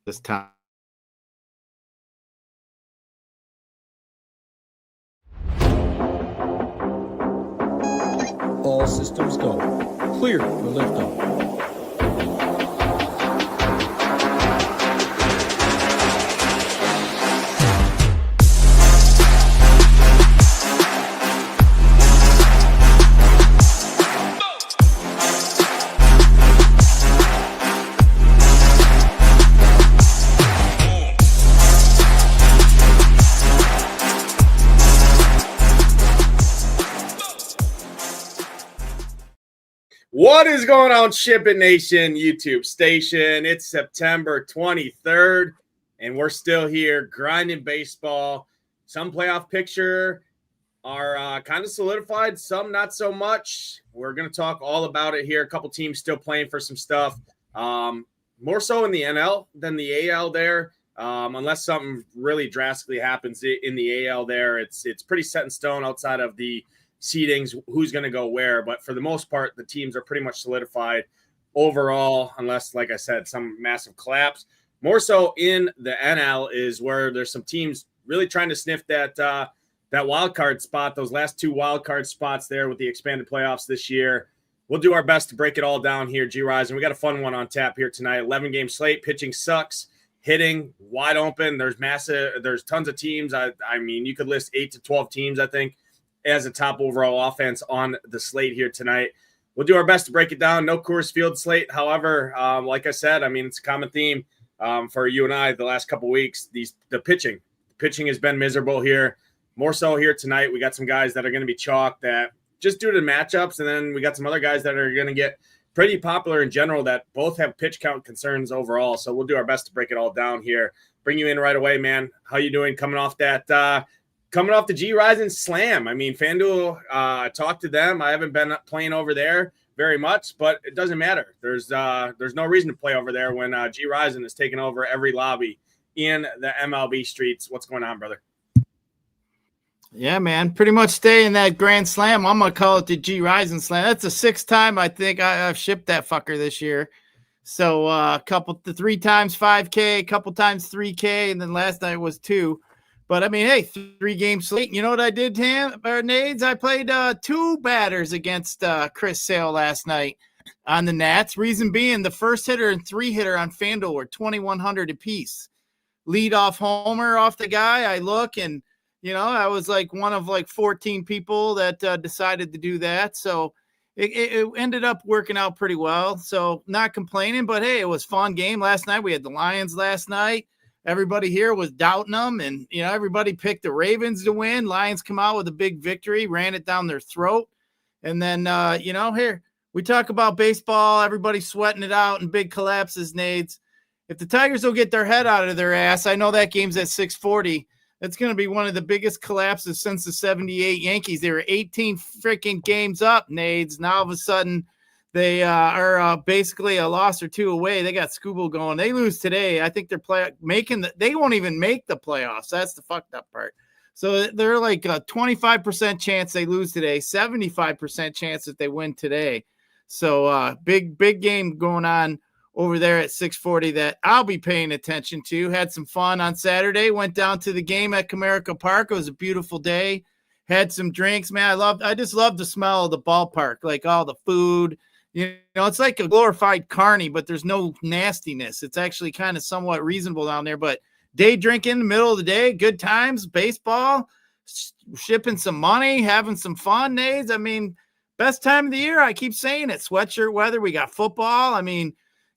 this time. All systems go. Clear for liftoff. What is going on, SHIPIT Nation YouTube station? It's September 23rd, and we're still here grinding baseball. Some playoff picture are kind of solidified, some not so much. We're going to talk all about it here. A couple teams still playing for some stuff. More so in the NL than the AL there. Unless something really drastically happens in the AL there, it's pretty set in stone outside of the seedings, who's going to go where. But for the most part, the teams are pretty much solidified overall, unless, like I said, some massive collapse. More so in the NL is where there's some teams really trying to sniff that wild card spot, those last two wild card spots there with the expanded playoffs this year. We'll do our best to break it all down here, Gyiraszin. We got a fun one on tap here tonight. 11-game slate. Pitching sucks. Hitting wide open. There's tons of teams. I mean, you could list 8 to 12 teams, I think, as a top overall offense on the slate here tonight. We'll do our best to break it down. No Coors Field slate. However, like I said, I mean, it's a common theme for you and I the last couple weeks. The pitching has been miserable here. More so here tonight. We got some guys that are going to be chalk that just due to matchups, and then we got some other guys that are going to get pretty popular in general that both have pitch count concerns overall. So we'll do our best to break it all down here. Bring you in right away, man. How you doing? Coming off the Gyiraszin slam. I mean, FanDuel, I talked to them. I haven't been playing over there very much, but it doesn't matter. There's no reason to play over there when Gyiraszin is taking over every lobby in the MLB streets. What's going on, brother? Yeah, man, pretty much stay in that grand slam. I'm going to call it the Gyiraszin slam. That's the sixth time I think I've shipped that fucker this year. So 3 times 5K, a couple times 3K, and then last night was 2. But, I mean, hey, 3-game slate. You know what I did, Nades? I played 2 batters against Chris Sale last night on the Nats. Reason being, the first hitter and 3-hitter on FanDuel were 2,100 apiece. Leadoff homer off the guy. I look, and, you know, I was like one of like 14 people that decided to do that. So it ended up working out pretty well. So not complaining, but, hey, it was a fun game last night. We had the Lions last night. Everybody here was doubting them, and, you know, everybody picked the Ravens to win. Lions come out with a big victory, ran it down their throat. And then, you know, here we talk about baseball, everybody sweating it out and big collapses, Nades. If the Tigers don't get their head out of their ass, I know that game's at 6:40. That's going to be one of the biggest collapses since the 78 Yankees. They were 18 freaking games up, Nades. Now all of a sudden, they are basically a loss or 2 away. They got Scooble going. They lose today. I think they're they won't even make the playoffs. That's the fucked up part. So they're like a 25% chance they lose today, 75% chance that they win today. So big game going on over there at 6:40 that I'll be paying attention to. Had some fun on Saturday. Went down to the game at Comerica Park. It was a beautiful day. Had some drinks, man. I just love the smell of the ballpark, like all the food. You know, it's like a glorified carny, but there's no nastiness. It's actually kind of somewhat reasonable down there. But day drinking in the middle of the day, good times, baseball, shipping some money, having some fun, Nades. I mean, best time of the year. I keep saying it. Sweatshirt weather. We got football. I mean,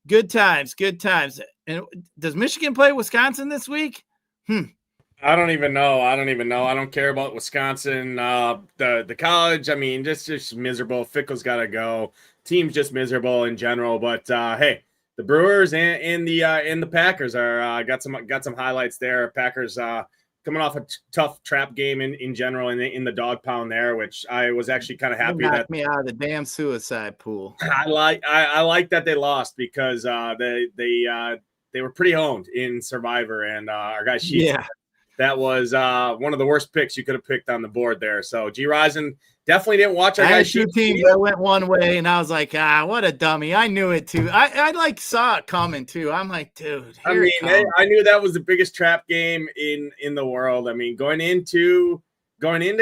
good times, good times. And does Michigan play Wisconsin this week? I don't even know. I don't care about Wisconsin. The college, I mean, just miserable. Fickle's got to go. Team's just miserable in general. But hey, the Brewers and the Packers are got some highlights there. Packers coming off a tough trap game in general in the dog pound there, which I was actually kind of happy that me out of the damn suicide pool. I like that they lost because they were pretty owned in Survivor, and our guy Sheets. Yeah. That was one of the worst picks you could have picked on the board there. So Gyiraszin Definitely didn't watch our I had guys. two teams that went one way, and I was like, what a dummy. I knew it too. I like saw it coming too. I'm like, dude, I mean, I knew that was the biggest trap game in the world. I mean, going into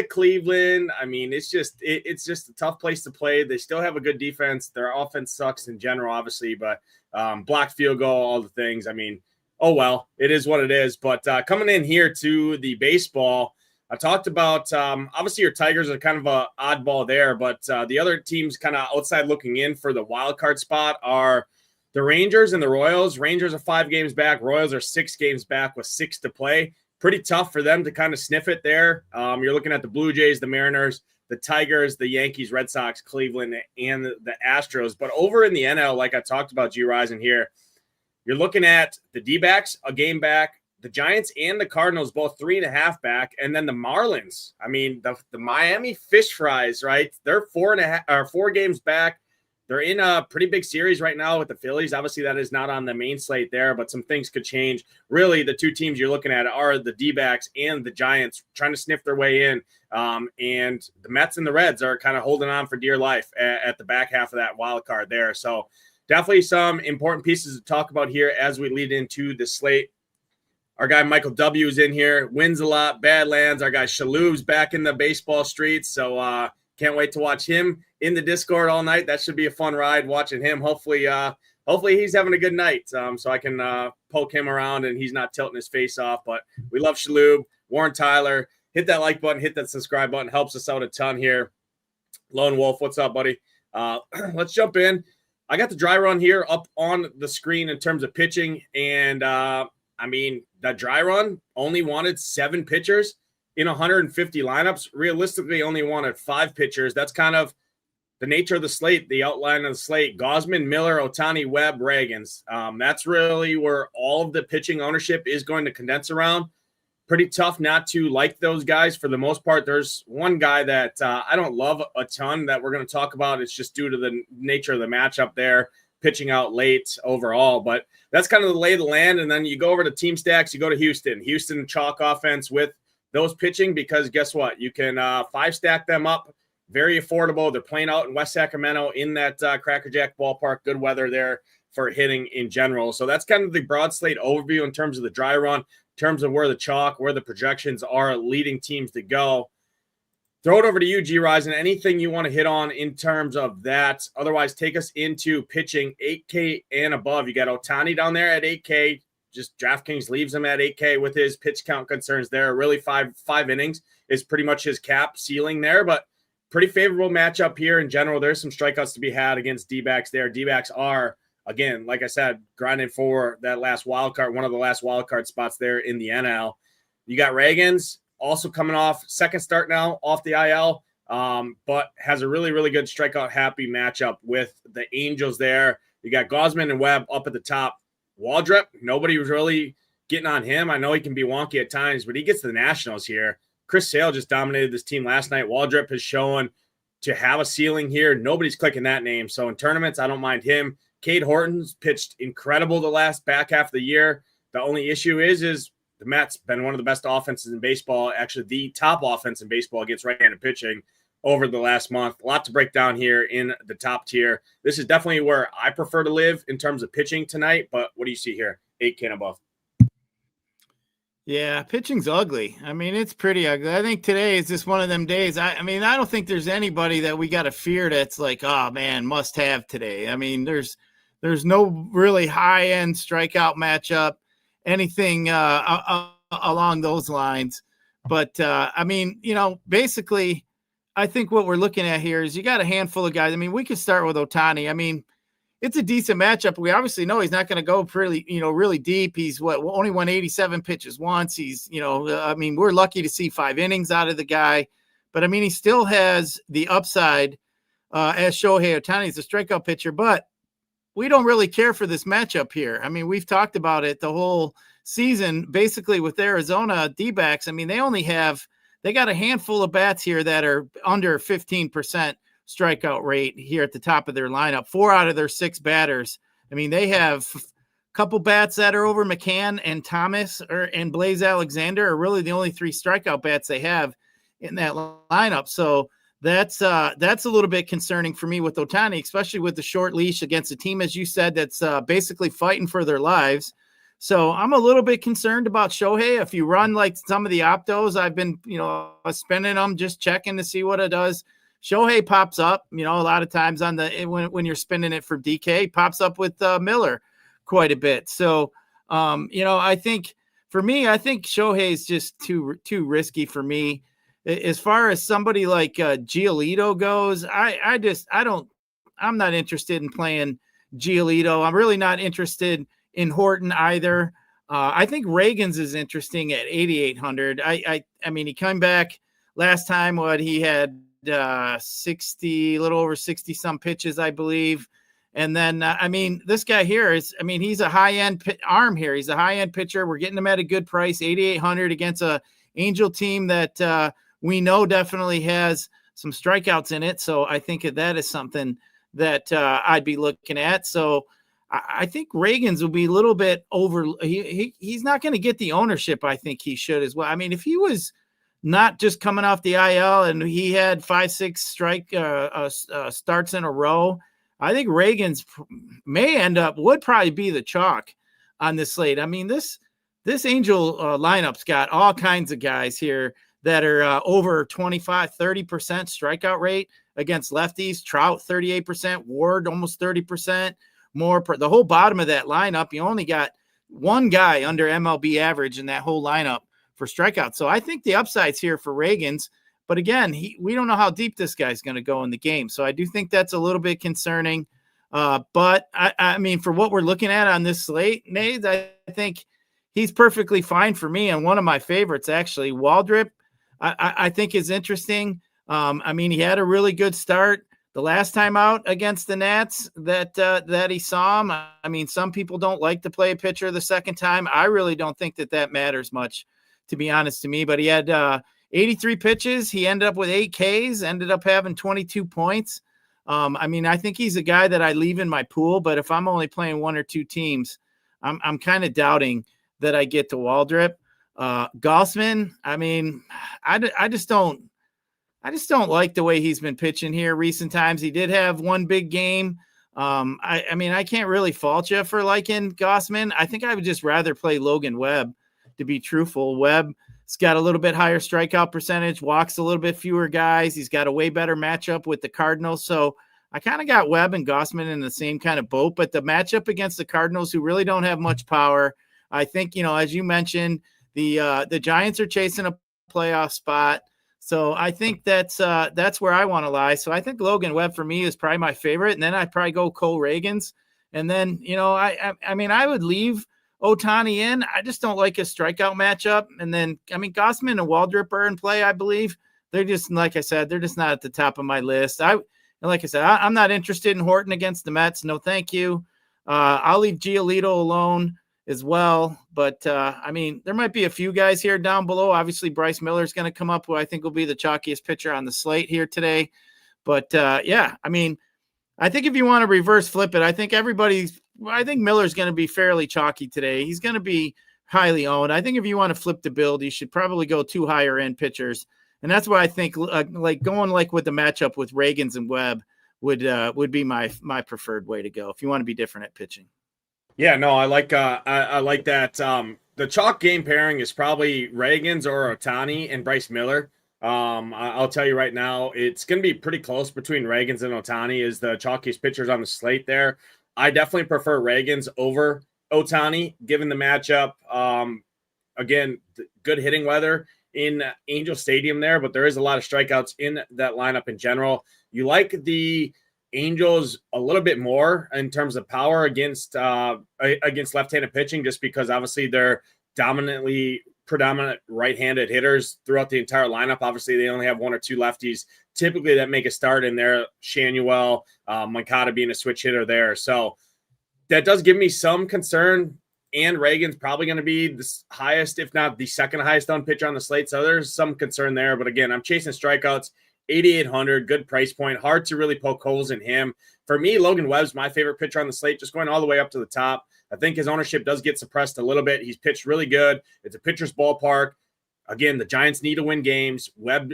Cleveland, I mean, it's just a tough place to play. They still have a good defense. Their offense sucks in general, obviously, but blocked field goal, all the things. I mean, oh well, it is what it is. But coming in here to the baseball, I talked about obviously your Tigers are kind of a oddball there, but the other teams kind of outside looking in for the wild card spot are the Rangers and the Royals. Rangers are 5 games back. Royals are 6 games back with 6 to play. Pretty tough for them to kind of sniff it there. You're looking at the Blue Jays, the Mariners, the Tigers, the Yankees, Red Sox, Cleveland, and the Astros. But over in the NL, like I talked about Gyiraszin here, you're looking at the D-backs, a game back, the Giants and the Cardinals, both 3.5 back, and then the Marlins. I mean, the Miami Fish Fries, right? They're 4 games back. They're in a pretty big series right now with the Phillies. Obviously, that is not on the main slate there, but some things could change. Really, the 2 teams you're looking at are the D-backs and the Giants trying to sniff their way in. And the Mets and the Reds are kind of holding on for dear life at the back half of that wild card there. So definitely some important pieces to talk about here as we lead into the slate. Our guy Michael W is in here, wins a lot, Badlands. Our guy Shaloub's back in the baseball streets, so can't wait to watch him in the Discord all night. That should be a fun ride watching him. Hopefully he's having a good night, so I can poke him around and he's not tilting his face off. But we love Shaloub, Warren Tyler. Hit that like button, hit that subscribe button. Helps us out a ton here. Lone Wolf, what's up, buddy? Let's jump in. I got the dry run here up on the screen in terms of pitching, and I mean, the dry run only wanted 7 pitchers in 150 lineups. Realistically, only wanted 5 pitchers. That's kind of the nature of the slate, the outline of the slate. Gausman, Miller, Ohtani, Webb, Ragans. That's really where all of the pitching ownership is going to condense around. Pretty tough not to like those guys for the most part. There's one guy that I don't love a ton that we're going to talk about. It's just due to the nature of the matchup there, pitching out late overall. But that's kind of the lay of the land. And then you go over to team stacks, you go to Houston chalk offense with those pitching, because guess what? You can 5-stack them up. Very affordable. They're playing out in West Sacramento in that Cracker Jack ballpark. Good weather there for hitting in general. So that's kind of the broad slate overview in terms of the dry run, in terms of where the chalk, where the projections are leading teams to go. Throw it over to you, Gyiraszin. Anything you want to hit on in terms of that? Otherwise, take us into pitching 8K and above. You got Ohtani down there at 8K. Just DraftKings leaves him at 8K with his pitch count concerns there. Really, five innings is pretty much his cap ceiling there, but pretty favorable matchup here in general. There's some strikeouts to be had against D-backs there. D-backs are, again, like I said, grinding for that last wild card, one of the last wild card spots there in the NL. You got Ragans also coming off second start now off the IL, but has a really, really good strikeout happy matchup with the Angels there. You got Gausman and Webb up at the top. Waldrep, nobody was really getting on him. I know he can be wonky at times, but he gets to the Nationals here. Chris Sale just dominated this team last night. Waldrep has shown to have a ceiling here. Nobody's clicking that name. So in tournaments, I don't mind him. Cade Horton's pitched incredible the last back half of the year. The only issue is the Mets been one of the best offenses in baseball, actually the top offense in baseball against right-handed pitching over the last month. A lot to break down here in the top tier. This is definitely where I prefer to live in terms of pitching tonight, but what do you see here? 8K and above. Yeah, pitching's ugly. I mean, it's pretty ugly. I think today is just one of them days. I mean, I don't think there's anybody that we got to fear that's like, oh, man, must have today. I mean, there's no really high-end strikeout matchup, anything along those lines. But, I mean, basically, I think what we're looking at here is you got a handful of guys. I mean, we could start with Ohtani. I mean, it's a decent matchup. We obviously know he's not going to go really deep. He's only won 87 pitches once. He's, I mean, we're lucky to see 5 innings out of the guy, but I mean, he still has the upside as Shohei Ohtani is a strikeout pitcher, but we don't really care for this matchup here. I mean, we've talked about it the whole season, basically with Arizona D-backs. I mean, they got a handful of bats here that are under 15% strikeout rate here at the top of their lineup. 4 out of their 6 batters. I mean, they have a couple bats that are over. McCann and Thomas and Blaze Alexander are really the only 3 strikeout bats they have in that lineup. So that's a little bit concerning for me with Ohtani, especially with the short leash against a team, as you said, that's basically fighting for their lives. So I'm a little bit concerned about Shohei. If you run like some of the optos, I've been, spending them, just checking to see what it does. Shohei pops up, a lot of times on when you're spinning it for DK, pops up with Miller quite a bit. So, I think for me, I think Shohei is just too risky for me. As far as somebody like Giolito goes, I'm not interested in playing Giolito. I'm really not interested in Horton either. I think Reagan's is interesting at 8,800. I mean, he came back last time. He had 60, a little over 60 some pitches, I believe. And then, this guy here he's a high-end arm here. He's a high-end pitcher. We're getting him at a good price, 8,800 against a Angel team that we know definitely has some strikeouts in it. So I think that is something that I'd be looking at. So I think Reagan's will be a little bit over. He's not going to get the ownership I think he should as well. I mean, if he was not just coming off the IL and he had 5-6 starts in a row, I think Reagan's would probably be the chalk on this slate. I mean, this Angel lineup's got all kinds of guys here that are over 25, 30% strikeout rate against lefties. Trout, 38%, Ward, almost 30%. The whole bottom of that lineup, you only got one guy under MLB average in that whole lineup for strikeouts. So I think the upside's here for Reagan's. But again, we don't know how deep this guy's going to go in the game. So I do think that's a little bit concerning. But I mean, for what we're looking at on this slate, Nate, I think he's perfectly fine for me. And one of my favorites, actually, Waldrop, I think is interesting. He had a really good start the last time out against the Nats that he saw him. I mean, some people don't like to play a pitcher the second time. I really don't think that matters much, to be honest to me. But he had 83 pitches. He ended up with 8 Ks, ended up having 22 points. I think he's a guy that I leave in my pool, but if I'm only playing one or two teams, I'm kind of doubting that I get to Waldrop. Gausman, I just don't like the way he's been pitching here recent times. He did have one big game. I can't really fault you for liking Gausman. I think I would just rather play Logan Webb, to be truthful. Webb's got a little bit higher strikeout percentage, walks a little bit fewer guys. He's got a way better matchup with the Cardinals. So I kind of got Webb and Gausman in the same kind of boat, but the matchup against the Cardinals, who really don't have much power, I think, as you mentioned, the Giants are chasing a playoff spot. So I think that's where I want to lie. So I think Logan Webb for me is probably my favorite. And then I'd probably go Cole Reagans. And then, I would leave Ohtani in. I just don't like his strikeout matchup. And then, Gausman and Waldrop are in play, I believe. They're just, like I said, they're just not at the top of my list. I'm not interested in Horton against the Mets. No, thank you. I'll leave Giolito alone as well. But, there might be a few guys here down below. Obviously, Bryce Miller is going to come up, who I think will be the chalkiest pitcher on the slate here today. But, I think if you want to reverse flip it, I think Miller's going to be fairly chalky today. He's going to be highly owned. I think if you want to flip the build, you should probably go 2 higher end pitchers. And that's why I think going with the matchup with Reagans and Webb would be my preferred way to go if you want to be different at pitching. Yeah, no, I like that. The chalk game pairing is probably Reagans or Ohtani and Bryce Miller. I'll tell you right now, it's going to be pretty close between Reagans and Ohtani as the chalkiest pitchers on the slate there. I definitely prefer Reagans over Ohtani, given the matchup. Again, good hitting weather in Angel Stadium there, but there is a lot of strikeouts in that lineup in general. You like the Angels a little bit more in terms of power against left-handed pitching, just because obviously they're predominant right-handed hitters throughout the entire lineup. Obviously, they only have 1 or 2 lefties typically that make a start in there. Shanuel, Moncada being a switch hitter there. So that does give me some concern. And Reagan's probably going to be the highest, if not the second highest owned pitcher on the slate. So there's some concern there. But again, I'm chasing strikeouts. 8,800, good price point. Hard to really poke holes in him. For me, Logan Webb's my favorite pitcher on the slate, just going all the way up to the top. I think his ownership does get suppressed a little bit. He's pitched really good. It's a pitcher's ballpark. Again, the Giants need to win games. Webb,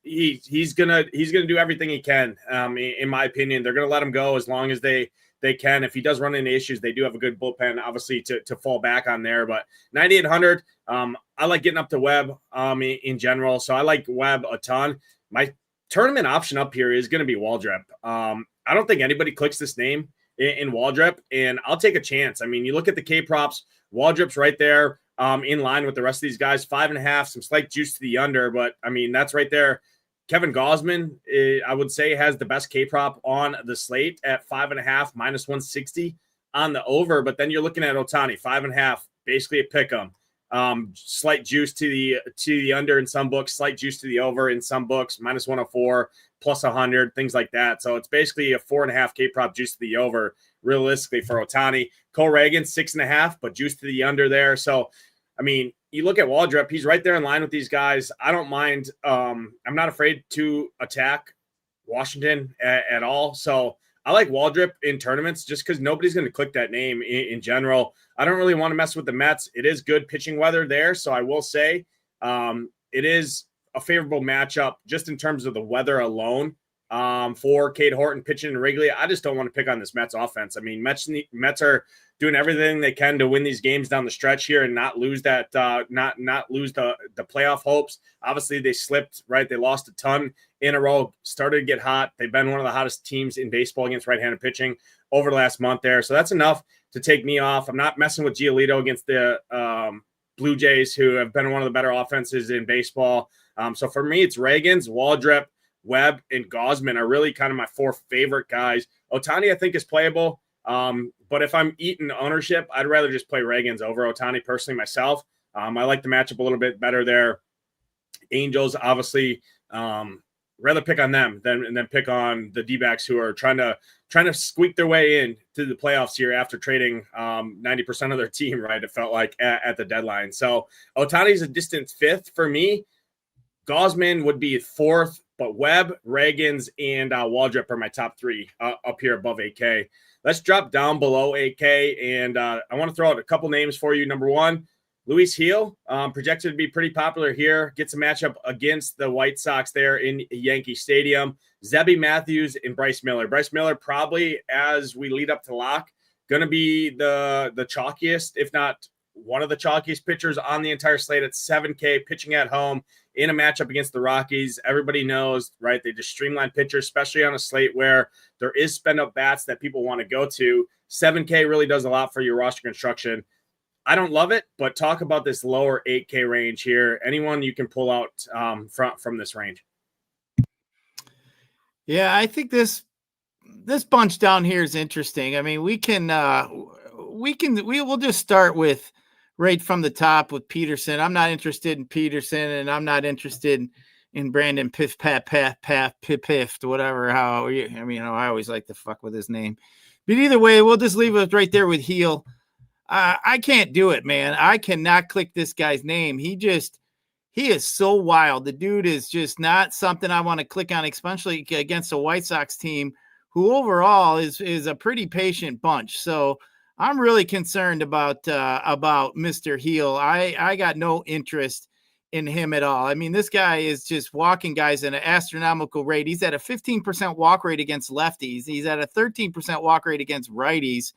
he's gonna do everything he can. In my opinion, they're gonna let him go as long as they can. If he does run into issues, they do have a good bullpen, obviously, to fall back on there. But 9,800, I like getting up to Webb in general. So I like Webb a ton. My tournament option up here is going to be Waldrep. I don't think anybody clicks this name in Waldrep, and I'll take a chance. I mean, you look at the K props, Waldrep's right there in line with the rest of these guys, 5.5, some slight juice to the under, but I mean, that's right there. Kevin Gausman, I would say, has the best K prop on the slate at 5.5, minus 160 on the over. But then you're looking at Ohtani, 5.5, basically a pick 'em. Slight juice to the under in some books, slight juice to the over in some books, minus 104, plus 100, things like that. So it's basically a 4.5 K prop juice to the over, realistically, for Ohtani. Cole Reagan, 6.5, but juice to the under there. So, I mean, you look at Waldrep, he's right there in line with these guys. I don't mind. I'm not afraid to attack Washington at all. So I like Waldrep in tournaments just because nobody's going to click that name in general. I don't really want to mess with the Mets. It is good pitching weather there. So I will say it is a favorable matchup just in terms of the weather alone for Cade Horton pitching in Wrigley. I just don't want to pick on this Mets offense. I mean, Mets are doing everything they can to win these games down the stretch here and not lose that, not lose the playoff hopes. Obviously, they slipped, right? They lost a ton in a row, started to get hot. They've been one of the hottest teams in baseball against right-handed pitching over the last month there. So that's enough to take me off. I'm not messing with Giolito against the Blue Jays, who have been one of the better offenses in baseball. So for me, it's Reagans, Waldrep, Webb, and Gausman are really kind of my four favorite guys. Ohtani, I think, is playable. But if I'm eating ownership, I'd rather just play Reagans over Ohtani personally myself. I like the matchup a little bit better there. Angels, obviously, rather pick on them than pick on the D-backs who are trying to squeak their way in to the playoffs here after trading 90% of their team, right? It felt like at the deadline. So Ohtani's a distant fifth for me. Gausman would be fourth, but Webb, Reagans, and Waldrep are my top three up here above 8K. Let's drop down below 8K, and I want to throw out a couple names for you. Number one, Luis Gil, projected to be pretty popular here. Gets a matchup against the White Sox there in Yankee Stadium. Zebby Matthews and Bryce Miller. Bryce Miller probably, as we lead up to lock, going to be the chalkiest, if not one of the chalkiest pitchers on the entire slate at 7K, pitching at home in a matchup against the Rockies. Everybody knows, right? They just streamline pitchers, especially on a slate where there is spend-up bats that people want to go to. 7K really does a lot for your roster construction. I don't love it, but talk about this lower 8K range here. Anyone you can pull out from this range? Yeah, I think this bunch down here is interesting. I mean, we'll just start with right from the top with Peterson. I'm not interested in Peterson, and I'm not interested in Brandon Piff, whatever. I always like to fuck with his name. But either way, we'll just leave it right there with Gil. I can't do it, man. I cannot click this guy's name. He is so wild. The dude is just not something I want to click on, especially against a White Sox team who overall is a pretty patient bunch. So I'm really concerned about Mr. Gil. I got no interest in him at all. I mean, this guy is just walking guys at an astronomical rate. He's at a 15% walk rate against lefties. He's at a 13% walk rate against righties.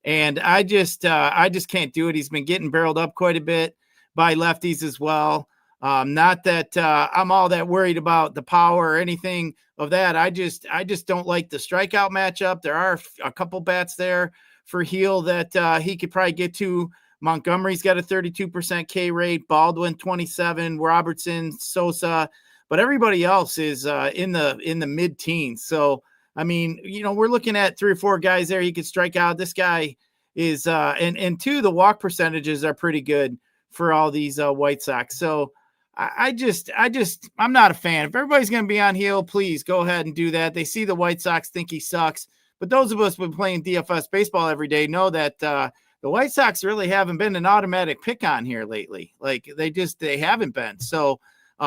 And I just can't do it. He's been getting barreled up quite a bit by lefties as well. Not that I'm all that worried about the power or anything of that. I just don't like the strikeout matchup. There are a couple bats there for Gil that he could probably get to. Montgomery's got a 32% K rate, Baldwin 27, Robertson, Sosa, but everybody else is in the mid-teens. So I mean, we're looking at 3 or 4 guys there he could strike out. This guy is and two, the walk percentages are pretty good for all these White Sox. So I'm not a fan. If everybody's going to be on Gil, please go ahead and do that. They see the White Sox, think he sucks. But those of us who've been playing DFS baseball every day know that the White Sox really haven't been an automatic pick on here lately. Like they haven't been. So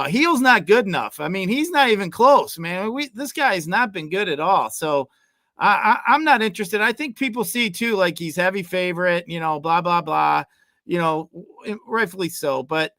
Gil's not good enough. I mean, he's not even close, man. This guy has not been good at all. So I'm not interested. I think people see too, like he's heavy favorite, blah, blah, blah, rightfully so. But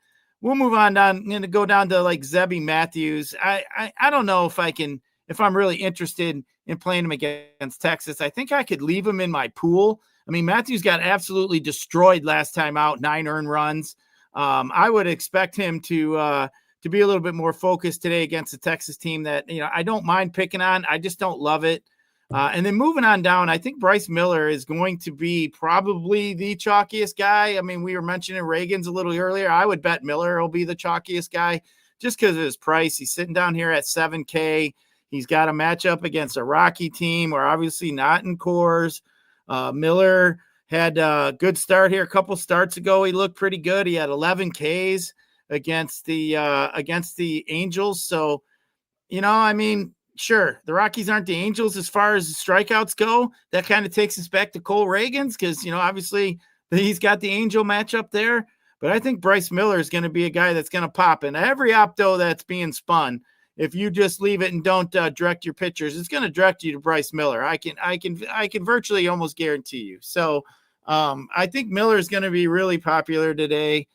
we'll move on down. I'm going to go down to like Zebby Matthews. I don't know if I'm really interested in playing him against Texas. I think I could leave him in my pool. I mean, Matthews got absolutely destroyed last time out, 9 earned runs. I would expect him to be a little bit more focused today against the Texas team that, I don't mind picking on. I just don't love it. And then moving on down, I think Bryce Miller is going to be probably the chalkiest guy. I mean, we were mentioning Reagan's a little earlier. I would bet Miller will be the chalkiest guy just because of his price. He's sitting down here at 7K. He's got a matchup against a Rocky team. We're obviously not in cores. Miller had a good start here a couple starts ago. He looked pretty good. He had 11 Ks against the Angels. So, I mean, sure, the Rockies aren't the Angels as far as strikeouts go. That kind of takes us back to Cole Reagan's because, obviously he's got the Angel matchup there. But I think Bryce Miller is going to be a guy that's going to pop. And every opto that's being spun, if you just leave it and don't direct your pitchers, it's going to direct you to Bryce Miller. I can virtually almost guarantee you. So I think Miller is going to be really popular today.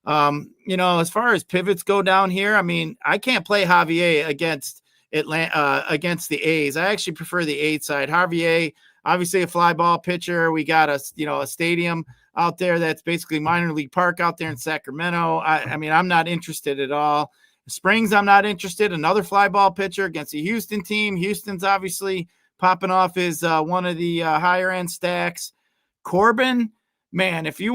As far as pivots go down here, I mean, I can't play Javier against Atlanta against the A's. I actually prefer the A's side. Javier, obviously a fly ball pitcher. We got a stadium out there that's basically minor league park out there in Sacramento. I mean, I'm not interested at all. Springs, I'm not interested. Another fly ball pitcher against a Houston team. Houston's obviously popping off as one of the higher end stacks. Corbin, man, if you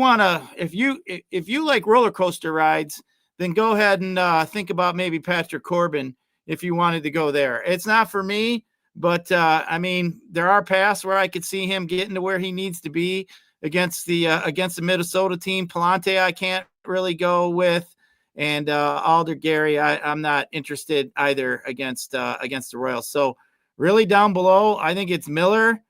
like roller coaster rides, then go ahead and think about maybe Patrick Corbin if you wanted to go there. It's not for me, but I mean, there are paths where I could see him getting to where he needs to be against the Minnesota team. Palante, I can't really go with. And Alder Gary, I'm not interested either against the Royals. So really down below, I think it's Miller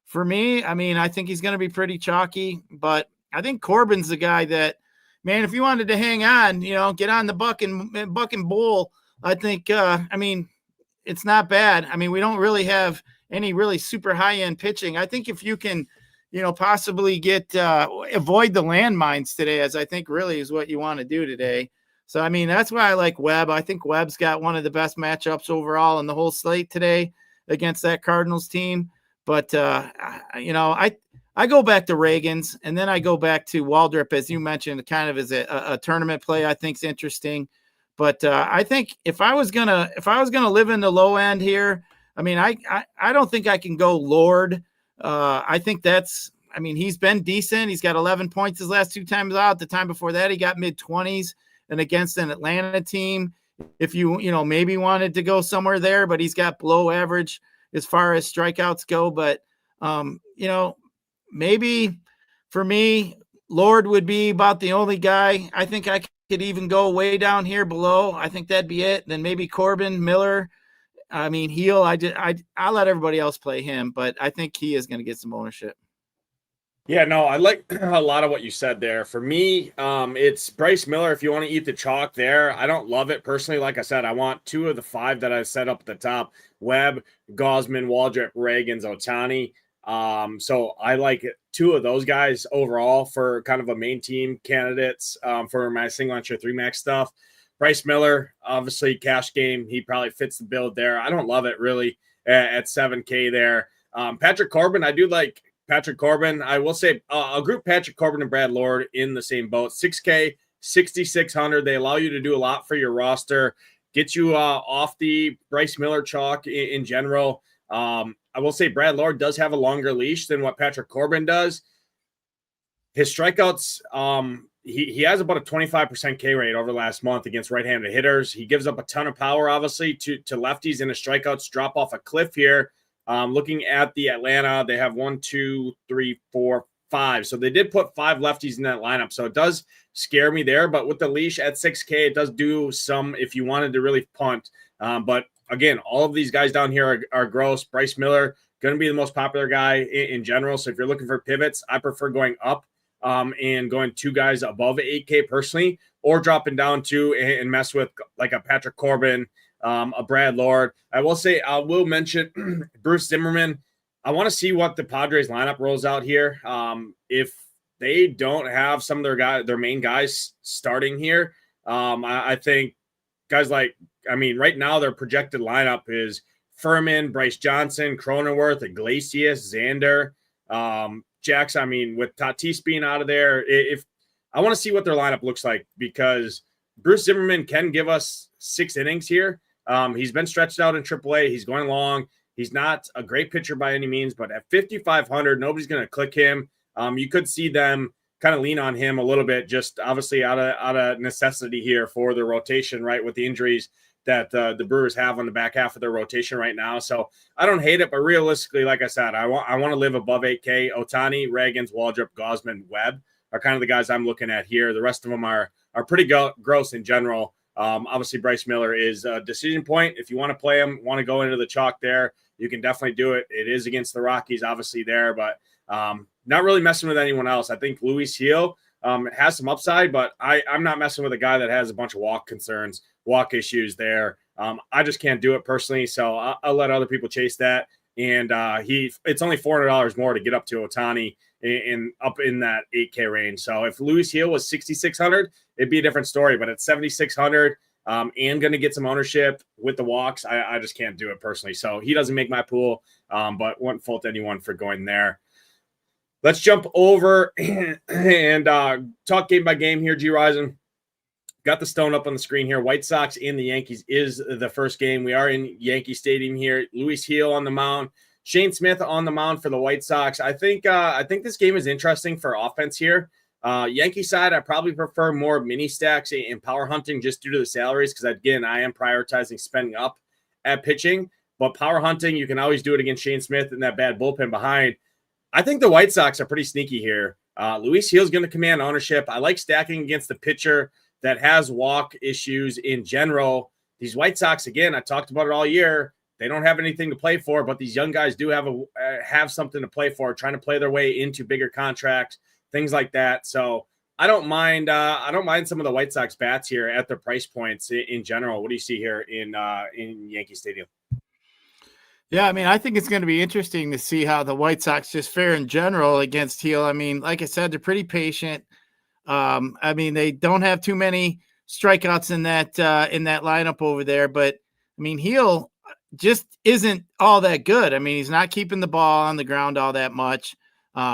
for me. I mean, I think he's going to be pretty chalky, but I think Corbin's the guy that, man, if you wanted to hang on, get on the buck and bowl. I think, I mean, it's not bad. I mean, we don't really have any really super high end pitching. I think if you can, possibly avoid the landmines today, as I think really is what you want to do today. So, I mean, that's why I like Webb. I think Webb's got one of the best matchups overall in the whole slate today against that Cardinals team. But, I go back to Reagan's, and then I go back to Waldrop, as you mentioned, kind of as a tournament play I think is interesting. But I think if I was gonna live in the low end here, I mean, I don't think I can go Lord. I think he's been decent. He's got 11 points his last 2 times out. The time before that, he got mid-20s. And against an Atlanta team, if you maybe wanted to go somewhere there, but he's got below average as far as strikeouts go. But, maybe for me, Lord would be about the only guy. I think I could even go way down here below. I think that'd be it. Then maybe Corbin, Miller. I mean, Heel, I'll let everybody else play him, but I think he is going to get some ownership. Yeah, no, I like a lot of what you said there. For me, it's Bryce Miller. If you want to eat the chalk there, I don't love it personally. Like I said, I want 2 of the 5 that I set up at the top: Webb, Gausman, Waldrop, Reagan's, Ohtani. So I like 2 of those guys overall for kind of a main team candidates for my single entry 3 max stuff. Bryce Miller, obviously cash game. He probably fits the build there. I don't love it really at 7K there. Patrick Corbin, I do like Patrick Corbin. I will say I'll group Patrick Corbin and Brad Lord in the same boat. 6K, 6,600. They allow you to do a lot for your roster, get you off the Bryce Miller chalk in general. I will say Brad Lord does have a longer leash than what Patrick Corbin does. His strikeouts, he has about a 25% K rate over the last month against right-handed hitters. He gives up a ton of power, obviously, to lefties, and his strikeouts drop off a cliff here. Looking at the Atlanta, they have 1, 2, 3, 4, 5. So they did put 5 lefties in that lineup. So it does scare me there. But with the leash at 6K, it does do some if you wanted to really punt. But again, all of these guys down here are gross. Bryce Miller, going to be the most popular guy in general. So if you're looking for pivots, I prefer going up and going 2 guys above 8K personally, or dropping down to and mess with like a Patrick Corbin, a Brad Lord. I will say, I will mention Bruce Zimmerman. I want to see what the Padres lineup rolls out here. If they don't have some of their main guys starting here, I think guys like, right now their projected lineup is Furman, Bryce Johnson, Cronenworth, Iglesias, Xander, Jackson. With Tatis being out of there, if I want to see what their lineup looks like, because Bruce Zimmerman can give us 6 innings here. He's been stretched out in AAA. He's going long. He's not a great pitcher by any means, but at 5,500, nobody's going to click him. You could see them kind of lean on him a little bit, just obviously out of necessity here for the rotation, right, with the injuries that the Brewers have on the back half of their rotation right now. So I don't hate it, but realistically, like I said, I want to live above 8K. Ohtani, Ragans, Waldrop, Gausman, Webb are kind of the guys I'm looking at here. The rest of them are pretty gross in general. Obviously, Bryce Miller is a decision point. If you want to play him, want to go into the chalk there, you can definitely do it. It is against the Rockies, obviously, there, but not really messing with anyone else. I think Luis Gil has some upside, but I'm not messing with a guy that has a bunch of walk issues there. I just can't do it personally, so I'll let other people chase that. And it's only $400 more to get up to Ohtani up in that 8K range. So if Luis Gil was 6,600, it'd be a different story. But at 7,600 and going to get some ownership with the walks, I just can't do it personally. So he doesn't make my pool, but wouldn't fault anyone for going there. Let's jump over and talk game by game here, Gyiraszin. Got the stone up on the screen here. White Sox and the Yankees is the first game. We are in Yankee Stadium here. Luis Gil on the mound. Shane Smith on the mound for the White Sox. I think this game is interesting for offense here. Yankee side, I probably prefer more mini stacks and power hunting just due to the salaries, because, again, I am prioritizing spending up at pitching. But power hunting, you can always do it against Shane Smith and that bad bullpen behind. I think the White Sox are pretty sneaky here. Luis Gil is going to command ownership. I like stacking against the pitcher that has walk issues in general. These White Sox, again, I talked about it all year. They don't have anything to play for, but these young guys do have something to play for, trying to play their way into bigger contracts, things like that. So I don't mind some of the White Sox bats here at their price points in general. What do you see here in Yankee Stadium? Yeah, I think it's going to be interesting to see how the White Sox just fare in general against Gil. Like I said, they're pretty patient. They don't have too many strikeouts in that lineup over there, but Gil just isn't all that good. He's not keeping the ball on the ground all that much.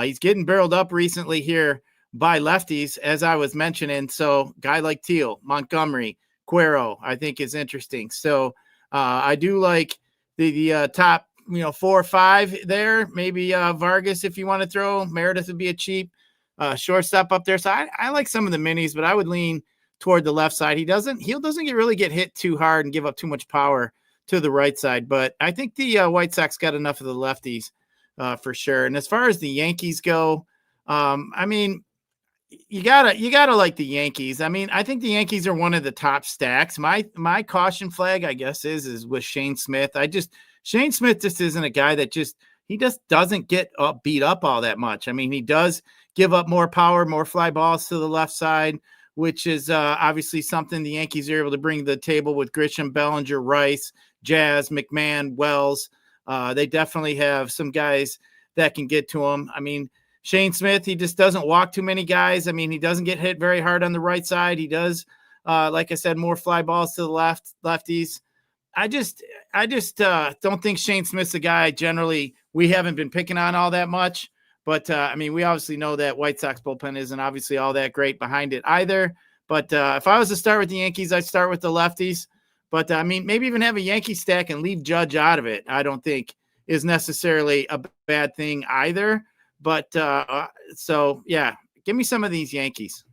He's getting barreled up recently here by lefties, as I was mentioning. So guy like Teal, Montgomery, Cuero, I think is interesting. So I do like the top, 4 or 5 there. Maybe Vargas, if you want to throw. Meredith would be a cheap shortstop up there. So I like some of the minis, but I would lean toward the left side. Gil doesn't really get hit too hard and give up too much power to the right side, but I think the White Sox got enough of the lefties for sure. And as far as the Yankees go, you gotta like the Yankees. I think the Yankees are one of the top stacks. My caution flag, I guess, is with Shane Smith. Shane Smith just isn't a guy that he just doesn't get beat up all that much. He does give up more power, more fly balls to the left side, which is obviously something the Yankees are able to bring to the table with Grisham, Bellinger, Rice, Jazz, McMahon, Wells. They definitely have some guys that can get to him. Shane Smith, he just doesn't walk too many guys. He doesn't get hit very hard on the right side. He does, like I said, more fly balls to the lefties. I just don't think Shane Smith's a guy generally we haven't been picking on all that much. But, we obviously know that White Sox bullpen isn't obviously all that great behind it either. But if I was to start with the Yankees, I'd start with the lefties. But, maybe even have a Yankee stack and leave Judge out of it, I don't think is necessarily a bad thing either. But, give me some of these Yankees.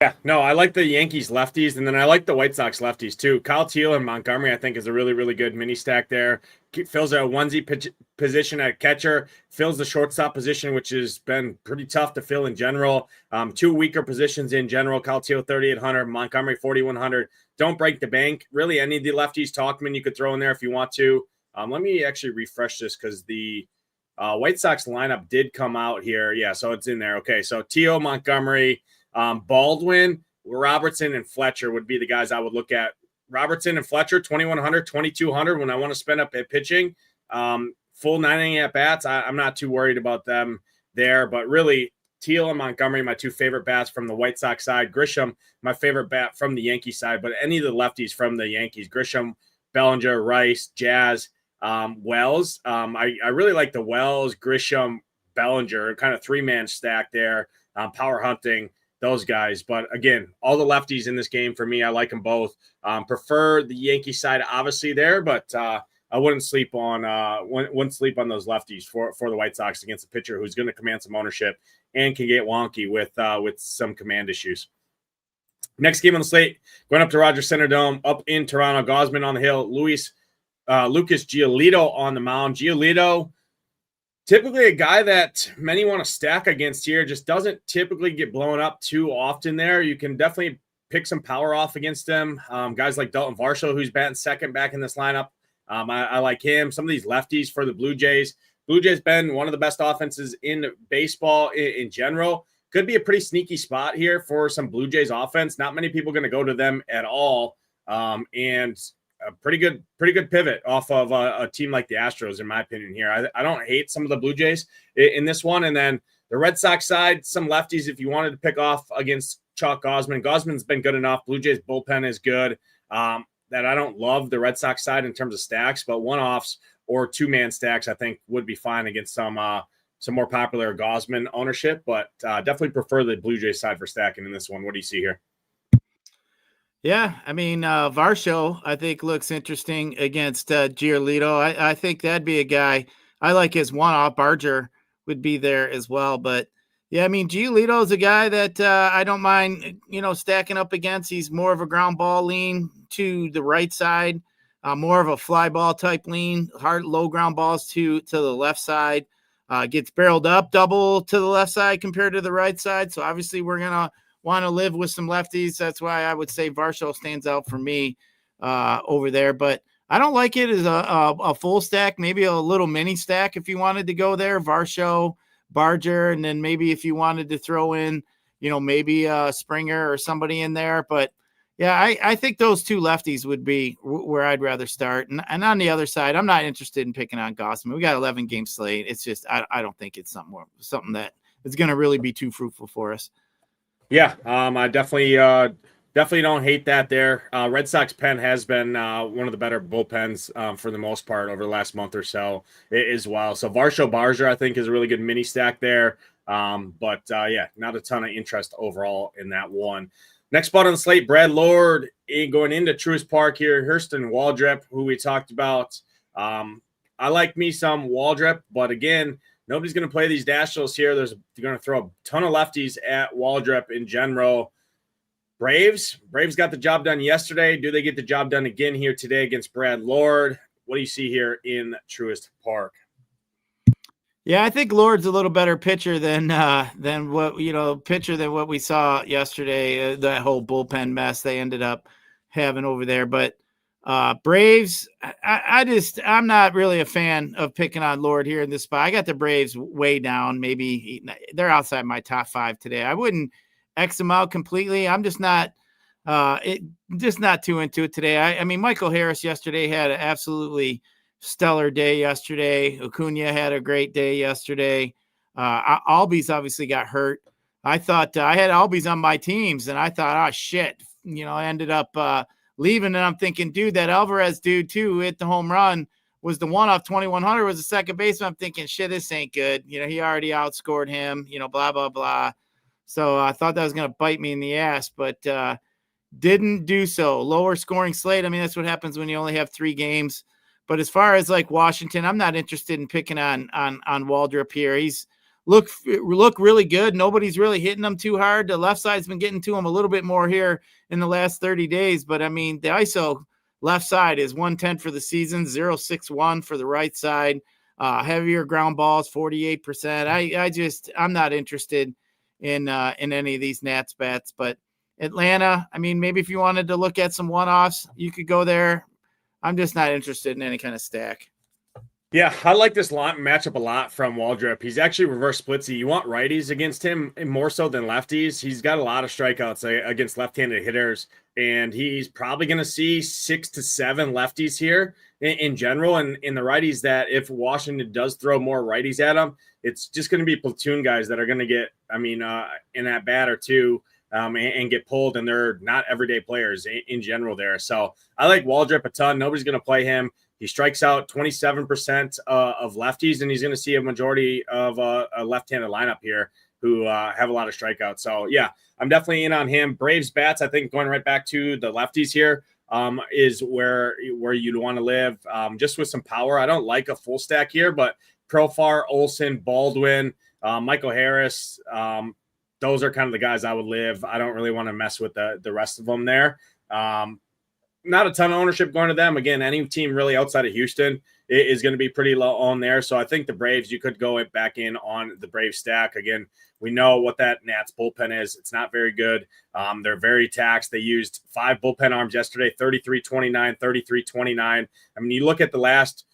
Yeah, no, I like the Yankees lefties, and then I like the White Sox lefties too. Kyle Teal and Montgomery, I think, is a really, really good mini stack there. Fills a onesie position at catcher, fills the shortstop position, which has been pretty tough to fill in general. 2 weaker positions in general. Kyle Teal, 3,800, Montgomery, 4,100. Don't break the bank. Really, any of the lefties, Talkman, you could throw in there if you want to. Let me actually refresh this because the White Sox lineup did come out here. Yeah, so it's in there. Okay, so Teal, Montgomery, Baldwin, Robertson, and Fletcher would be the guys I would look at. Robertson and Fletcher, 2,100, 2,200 when I want to spend up at pitching. Full 9 inning at bats, I'm not too worried about them there. But really, Teal and Montgomery, my two favorite bats from the White Sox side. Grisham, my favorite bat from the Yankee side, but any of the lefties from the Yankees, Grisham, Bellinger, Rice, Jazz, Wells. I really like the Wells, Grisham, Bellinger, kind of three-man stack there, power hunting, those guys. But again, all the lefties in this game for me, I like them both. Prefer the Yankee side, obviously, there, but I wouldn't sleep on those lefties for the White Sox against a pitcher who's going to command some ownership and can get wonky with some command issues. Next game on the slate, going up to Rogers Center Dome, up in Toronto. Gausman on the hill, Lucas Giolito on the mound. Giolito, typically a guy that many want to stack against here, just doesn't typically get blown up too often there. You can definitely pick some power off against him. Guys like Dalton Varsho, who's batting second back in this lineup. I like him. Some of these lefties for the Blue Jays. Blue Jays been one of the best offenses in baseball in general. Could be a pretty sneaky spot here for some Blue Jays offense. Not many people going to go to them at all. And a pretty good pivot off of a team like the Astros, in my opinion here. I don't hate some of the Blue Jays in this one. And then the Red Sox side, some lefties, if you wanted to pick off against Chuck Gausman. Gausman's been good enough. Blue Jays bullpen is good. That I don't love the Red Sox side in terms of stacks, but one-offs or two-man stacks I think would be fine against some more popular Gausman ownership, but definitely prefer the Blue Jays side for stacking in this one. What do you see here? Yeah, I mean, Varsho, I think, looks interesting against Giolito. I think that'd be a guy. I like his one-off. Barger would be there as well, but yeah, I mean, Giolito is a guy that I don't mind, stacking up against. He's more of a ground ball lean to the right side, more of a fly ball type lean, hard low ground balls to the left side. Gets barreled up double to the left side compared to the right side. So obviously we're gonna want to live with some lefties. That's why I would say Varsho stands out for me over there. But I don't like it as a full stack, maybe a little mini stack if you wanted to go there. Varsho, Barger, and then maybe if you wanted to throw in, maybe Springer or somebody in there. But yeah, I think those two lefties would be where I'd rather start. And on the other side, I'm not interested in picking on Gausman. We got 11 game slate. It's just I don't think it's something that is going to really be too fruitful for us. Yeah, I definitely don't hate that there. Red Sox pen has been one of the better bullpens for the most part over the last month or so as well. So Varsho Barger, I think, is a really good mini stack there. But not a ton of interest overall in that one. Next spot on the slate, Brad Lord going into Truist Park here. Hurston Waldrep, who we talked about. I like me some Waldrep, but again, nobody's going to play these Nationals here. They're going to throw a ton of lefties at Waldrep in general. Braves got the job done yesterday. Do they get the job done again here today against Brad Lord? What do you see here in Truist Park? Yeah, I think Lord's a little better pitcher than what we saw yesterday. That whole bullpen mess they ended up having over there. But Braves, I'm not really a fan of picking on Lord here in this spot. I got the Braves way down. Maybe they're outside my top 5 today. I wouldn't X them out completely. I'm just not too into it today. I mean, Michael Harris yesterday had an absolutely stellar day yesterday. Acuna had a great day yesterday. Albies obviously got hurt. I thought I had Albies on my teams, and I thought, oh shit, I ended up leaving, and I'm thinking, dude, that Alvarez dude too, who hit the home run, was the one off 2,100, was the second baseman. I'm thinking, shit, this ain't good. He already outscored him. Blah blah blah. So I thought that was going to bite me in the ass, but didn't do so. Lower scoring slate. I mean, that's what happens when you only have 3 games. But as far as like Washington, I'm not interested in picking on Waldrep here. He's look really good. Nobody's really hitting him too hard. The left side's been getting to him a little bit more here in the last 30 days. But I mean, the ISO left side is 110 for the season, 0.61 for the right side. Heavier ground balls, 48%. I'm not interested in any of these Nats bets. But Atlanta, I mean, maybe if you wanted to look at some one-offs, you could go there. I'm just not interested in any kind of stack. Yeah, I like this matchup a lot from Waldrop. He's actually reverse splitsy. You want righties against him more so than lefties. He's got a lot of strikeouts against left-handed hitters, and he's probably going to see 6 to 7 lefties here in general. And in the righties, that if Washington does throw more righties at him, it's just going to be platoon guys that are going to get, in that bat or two and get pulled, and they're not everyday players in general there. So I like Waldrop a ton. Nobody's going to play him. He strikes out 27% of lefties, and he's going to see a majority of a left-handed lineup here who have a lot of strikeouts. So, yeah, I'm definitely in on him. Braves bats, I think going right back to the lefties here is where you'd want to live. Just with some power. I don't like a full stack here, but Profar, Olsen, Baldwin, Michael Harris, those are kind of the guys I would live. I don't really want to mess with the rest of them there. Not a ton of ownership going to them. Again, any team really outside of Houston is going to be pretty low on there. So I think the Braves, you could go back in on the Braves stack. Again, we know what that Nats bullpen is. It's not very good. They're very taxed. They used 5 bullpen arms yesterday, 33-29, 33-29. I mean, you look at the last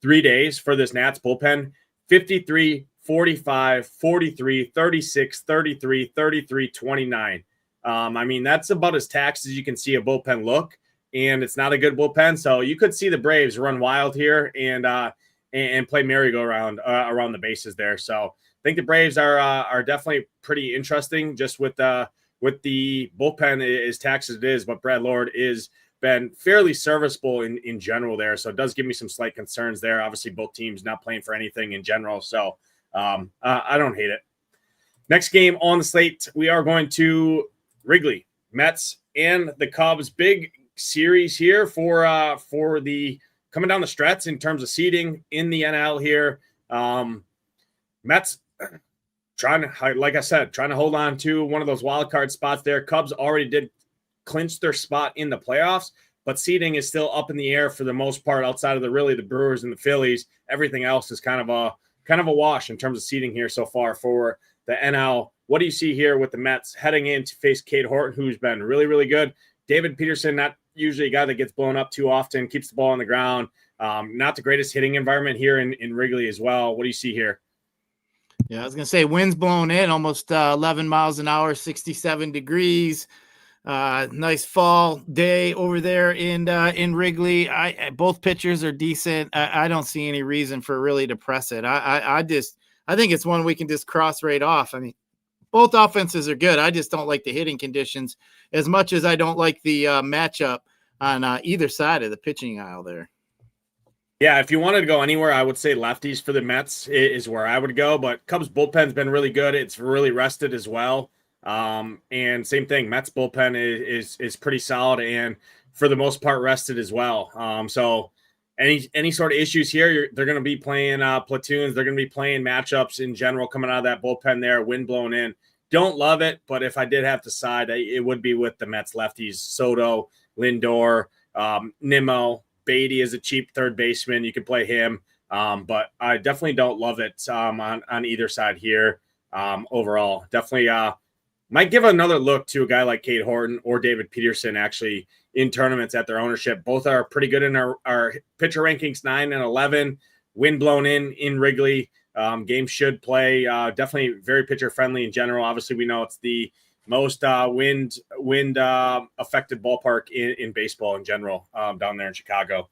3 days for this Nats bullpen, 53, 45, 43, 36, 33, 33, 29. That's about as taxed as you can see a bullpen look, and it's not a good bullpen. So you could see the Braves run wild here and play merry-go-round around the bases there. So I think the Braves are definitely pretty interesting just with the bullpen as taxed as it is, but Brad Lord is been fairly serviceable in general there. So it does give me some slight concerns there. Obviously, both teams not playing for anything in general. So I don't hate it. Next game on the slate, we are going to Wrigley, Mets, and the Cubs. Big series here for the coming down the stretch in terms of seeding in the NL here. Mets trying to hold on to one of those wild card spots there. Cubs already did clinch their spot in the playoffs, but seeding is still up in the air for the most part outside of the Brewers and the Phillies. Everything else is kind of a wash in terms of seeding here so far for the NL. What do you see here with the Mets heading in to face Cade Horton, who's been really, really good? David Peterson, not usually a guy that gets blown up too often, keeps the ball on the ground. Not the greatest hitting environment here in Wrigley as well. What do you see here? Yeah, I was going to say wind's blowing in almost 11 miles an hour, 67 degrees. Nice fall day over there in Wrigley. Both pitchers are decent. I don't see any reason for really to press it. I think it's one we can just cross right off. I mean, both offenses are good. I just don't like the hitting conditions as much as I don't like the matchup on either side of the pitching aisle there. Yeah, if you wanted to go anywhere, I would say lefties for the Mets is where I would go. But Cubs bullpen's been really good. It's really rested as well. And same thing, Mets bullpen is pretty solid and for the most part rested as well. So any sort of issues here, they're going to be playing platoons. They're going to be playing matchups in general coming out of that bullpen there, wind blown in. Don't love it, but if I did have to side, it would be with the Mets lefties. Soto, Lindor, Nimmo, Beatty is a cheap third baseman. You can play him, but I definitely don't love it on either side here overall. Definitely might give another look to a guy like Cade Horton or David Peterson actually in tournaments at their ownership. Both are pretty good in our pitcher rankings, 9 and 11. Wind blown in Wrigley. Games should play. Definitely very pitcher friendly in general. Obviously, we know it's the most wind affected ballpark in baseball in general down there in Chicago.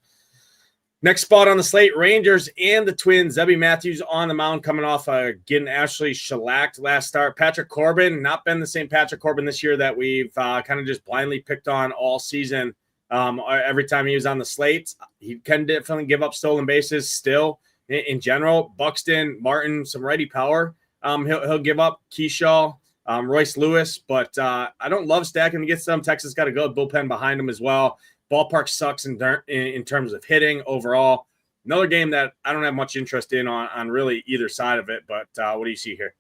Next spot on the slate, Rangers and the Twins. Zebby Matthews on the mound coming off getting actually shellacked last start. Patrick Corbin, not been the same Patrick Corbin this year that we've kind of just blindly picked on all season. Every time he was on the slate, he can definitely give up stolen bases still in general. Buxton, Martin, some righty power. He'll give up Keyshaw, Royce Lewis, but I don't love stacking against them. Texas got a good bullpen behind him as well. Ballpark sucks in terms of hitting overall. Another game that I don't have much interest in on really either side of it, but what do you see here?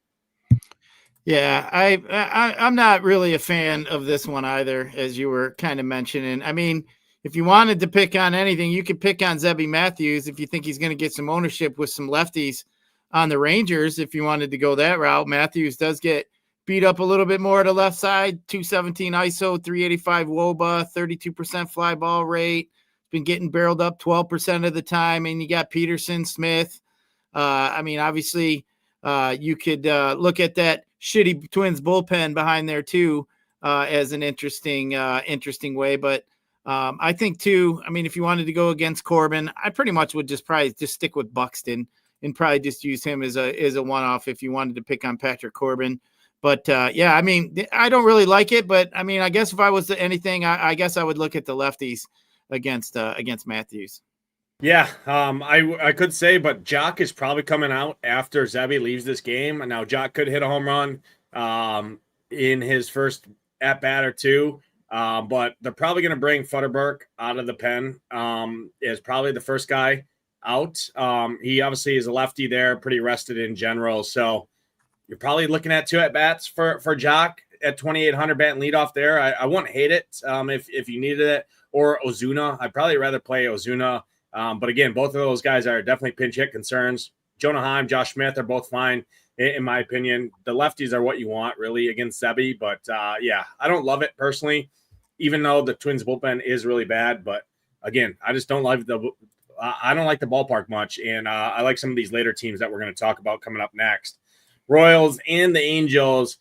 Yeah, I'm not really a fan of this one either, as you were kind of mentioning. I mean, if you wanted to pick on anything, you could pick on Zebby Matthews if you think he's going to get some ownership with some lefties on the Rangers. If you wanted to go that route, Matthews does get beat up a little bit more to the left side, 217 ISO, 385 WOBA, 32% fly ball rate. been getting barreled up 12% of the time. And you got Peterson, Smith. I mean, obviously, you could look at that shitty Twins bullpen behind there too as an interesting way. But I think too, I mean, if you wanted to go against Corbin, I pretty much would probably stick with Buxton and probably just use him as a one-off if you wanted to pick on Patrick Corbin. But yeah, I mean, I don't really like it, but I mean, I guess if I was anything, I guess I would look at the lefties against Matthews. Yeah, I could say, but Jock is probably coming out after Zebby leaves this game. Now, Jock could hit a home run in his first at-bat or two, but they're probably going to bring Futterberg out of the pen as probably the first guy out. He obviously is a lefty there, pretty rested in general, so you're probably looking at 2 at-bats for Jock at 2,800 batting leadoff there. I wouldn't hate it if you needed it, or Ozuna. I'd probably rather play Ozuna. But again, both of those guys are definitely pinch hit concerns. Jonah Heim, Josh Smith are both fine, in my opinion. The lefties are what you want, really, against Zebby. But, yeah, I don't love it personally, even though the Twins bullpen is really bad. But, again, I just don't like I don't like the ballpark much. And I like some of these later teams that we're going to talk about coming up next. Royals and the Angels.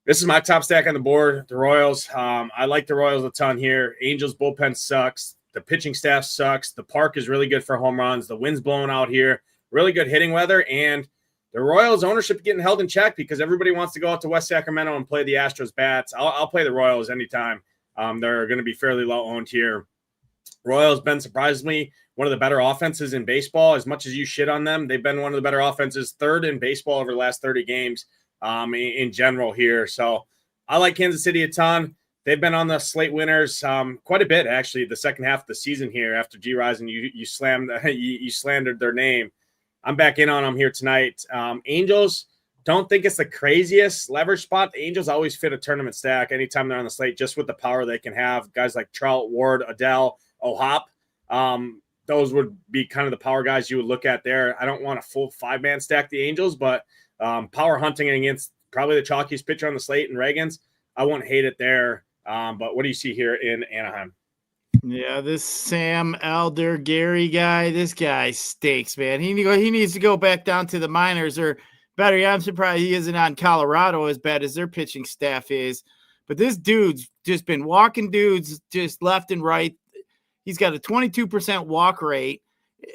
This is my top stack on the board, the Royals. I like the Royals a ton here. Angels bullpen sucks. The pitching staff sucks. The park is really good for home runs. The wind's blowing out here. Really good hitting weather. And the Royals ownership getting held in check because everybody wants to go out to West Sacramento and play the Astros bats. I'll play the Royals anytime. They're going to be fairly low owned here. Royals been surprisingly one of the better offenses in baseball. As much as you shit on them, they've been one of the better offenses, third in baseball over the last 30 games in general here. So I like Kansas City a ton. They've been on the slate winners quite a bit, actually, the second half of the season here after Gyiraszin, you slandered their name. I'm back in on them here tonight. Angels, don't think it's the craziest leverage spot. The Angels always fit a tournament stack anytime they're on the slate, just with the power they can have. Guys like Trout, Ward, Adele, O'Hop, those would be kind of the power guys you would look at there. I don't want a full 5-man stack the Angels, but power hunting against probably the chalkiest pitcher on the slate and Reagans, I won't hate it there. But what do you see here in Anaheim? Yeah, this Sam Elder Gary guy, this guy stinks, man. He needs to go back down to the minors, or better yet, I'm surprised he isn't on Colorado as bad as their pitching staff is. But this dude's just been walking dudes just left and right. He's got a 22% walk rate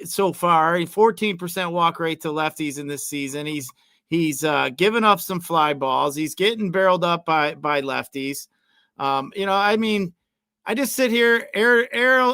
so far, a 14% walk rate to lefties in this season. He's given up some fly balls. He's getting barreled up by lefties. I mean, I just sit here,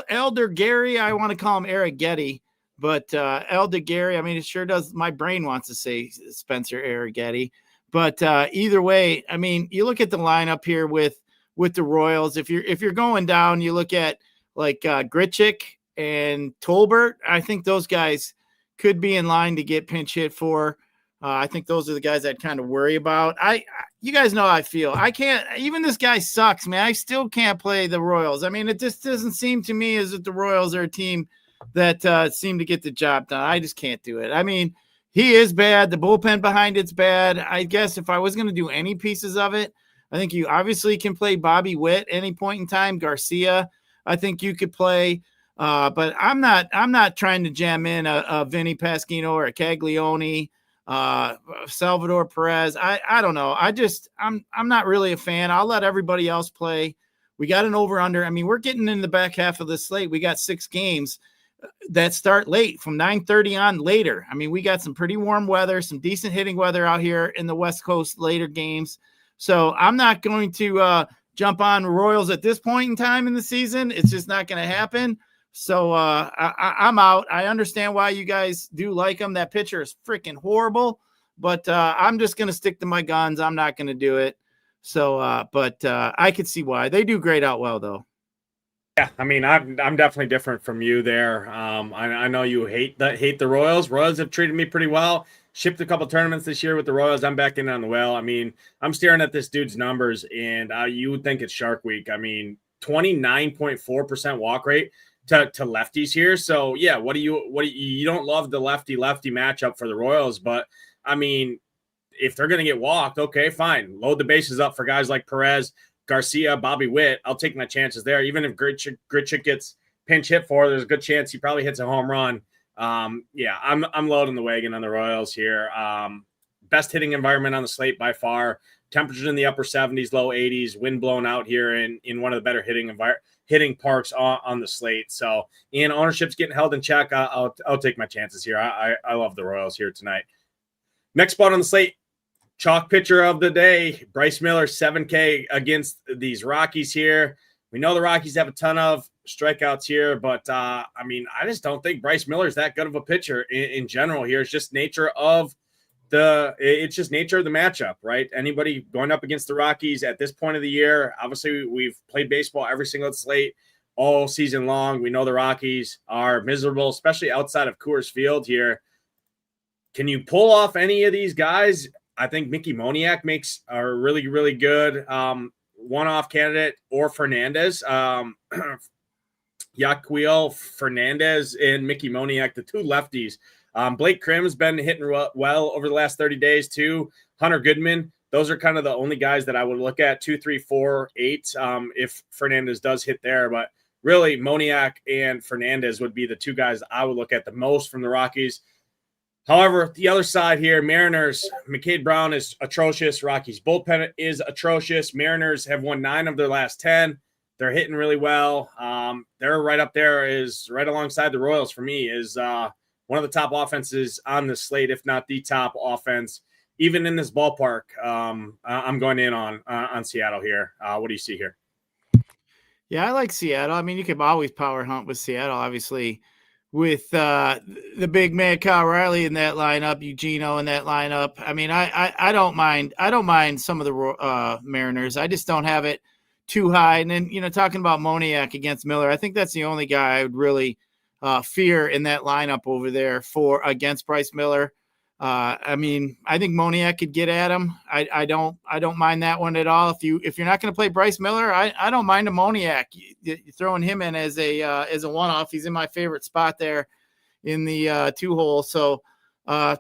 Elder Gary, I want to call him Arrighetti, but Elder Gary, I mean, it sure does. My brain wants to say Spencer Arrighetti, but either way, I mean, you look at the lineup here with the Royals. If you're going down, you look at like Grichuk and Tolbert. I think those guys could be in line to get pinch hit for. I think those are the guys I'd kind of worry about. You guys know how I feel. I can't, even this guy sucks, man. I still can't play the Royals. I mean, it just doesn't seem to me as if the Royals are a team that seem to get the job done. I just can't do it. I mean, he is bad. The bullpen behind it's bad. I guess if I was going to do any pieces of it, I think you obviously can play Bobby Witt any point in time. Garcia, I think you could play. But I'm not trying to jam in a Vinny Pasquino or a Caglione. Salvador Perez. I don't know. I'm not really a fan. I'll let everybody else play. We got an over under. I mean, we're getting in the back half of the slate. We got 6 games that start late from 9:30 on later. I mean, we got some pretty warm weather, some decent hitting weather out here in the West Coast later games. So I'm not going to jump on Royals at this point in time in the season. It's just not going to happen. So I'm out. I understand why you guys do like him. That pitcher is freaking horrible, but I'm just going to stick to my guns. I'm not going to do it. So, but I could see why. They do grade out well, though. Yeah, I mean, I'm definitely different from you there. I know you hate the Royals. Royals have treated me pretty well. Shipped a couple tournaments this year with the Royals. I'm back in on the well. I mean, I'm staring at this dude's numbers, and you would think it's Shark Week. I mean, 29.4% walk rate to lefties here. So yeah, what do you don't love the lefty matchup for the Royals, but I mean, if they're going to get walked, okay, fine. Load the bases up for guys like Perez, Garcia, Bobby Witt. I'll take my chances there. Even if Grichuk gets pinch hit for, there's a good chance he probably hits a home run. Yeah, I'm loading the wagon on the Royals here. Best hitting environment on the slate by far. Temperatures in the upper 70s, low 80s, wind blowing out here in one of the better hitting parks on the slate. So, and ownership's getting held in check. I'll take my chances here. I love the Royals here tonight. Next spot on the slate, chalk pitcher of the day, Bryce Miller, 7K against these Rockies here. We know the Rockies have a ton of strikeouts here, but I just don't think Bryce Miller is that good of a pitcher in general here. It's just nature of the matchup, right? Anybody going up against the Rockies at this point of the year, obviously we've played baseball every single slate all season long. We know the Rockies are miserable, especially outside of Coors Field here. Can you pull off any of these guys? I think Mickey Moniak makes a really, really good one-off candidate, or Fernandez. Yaquiel Fernandez and Mickey Moniak, the two lefties. Blake Krim's been hitting well over the last 30 days too. Hunter Goodman, those are kind of the only guys that I would look at, 2, 3, 4, 8, if Fernandez does hit there. But really, Moniak and Fernandez would be the two guys I would look at the most from the Rockies. However, the other side here, Mariners, McCade Brown is atrocious. Rockies bullpen is atrocious. Mariners have won 9 of their last 10. They're hitting really well. They're right up there, is right alongside the Royals for me, is one of the top offenses on the slate, if not the top offense, even in this ballpark. I'm going in on Seattle here. What do you see here? Yeah, I like Seattle. I mean, you could always power hunt with Seattle, obviously, with the big man Kyle Riley in that lineup, Eugenio in that lineup. I mean, I don't mind. I don't mind some of the Mariners. I just don't have it too high. And then, talking about Moniak against Miller, I think that's the only guy I would really fear in that lineup over there against Bryce Miller. I mean, I think Moniak could get at him. I don't mind that one at all. If you're not going to play Bryce Miller, I don't mind a Moniak. You're throwing him in as a one-off. He's in my favorite spot there in the 2-hole. So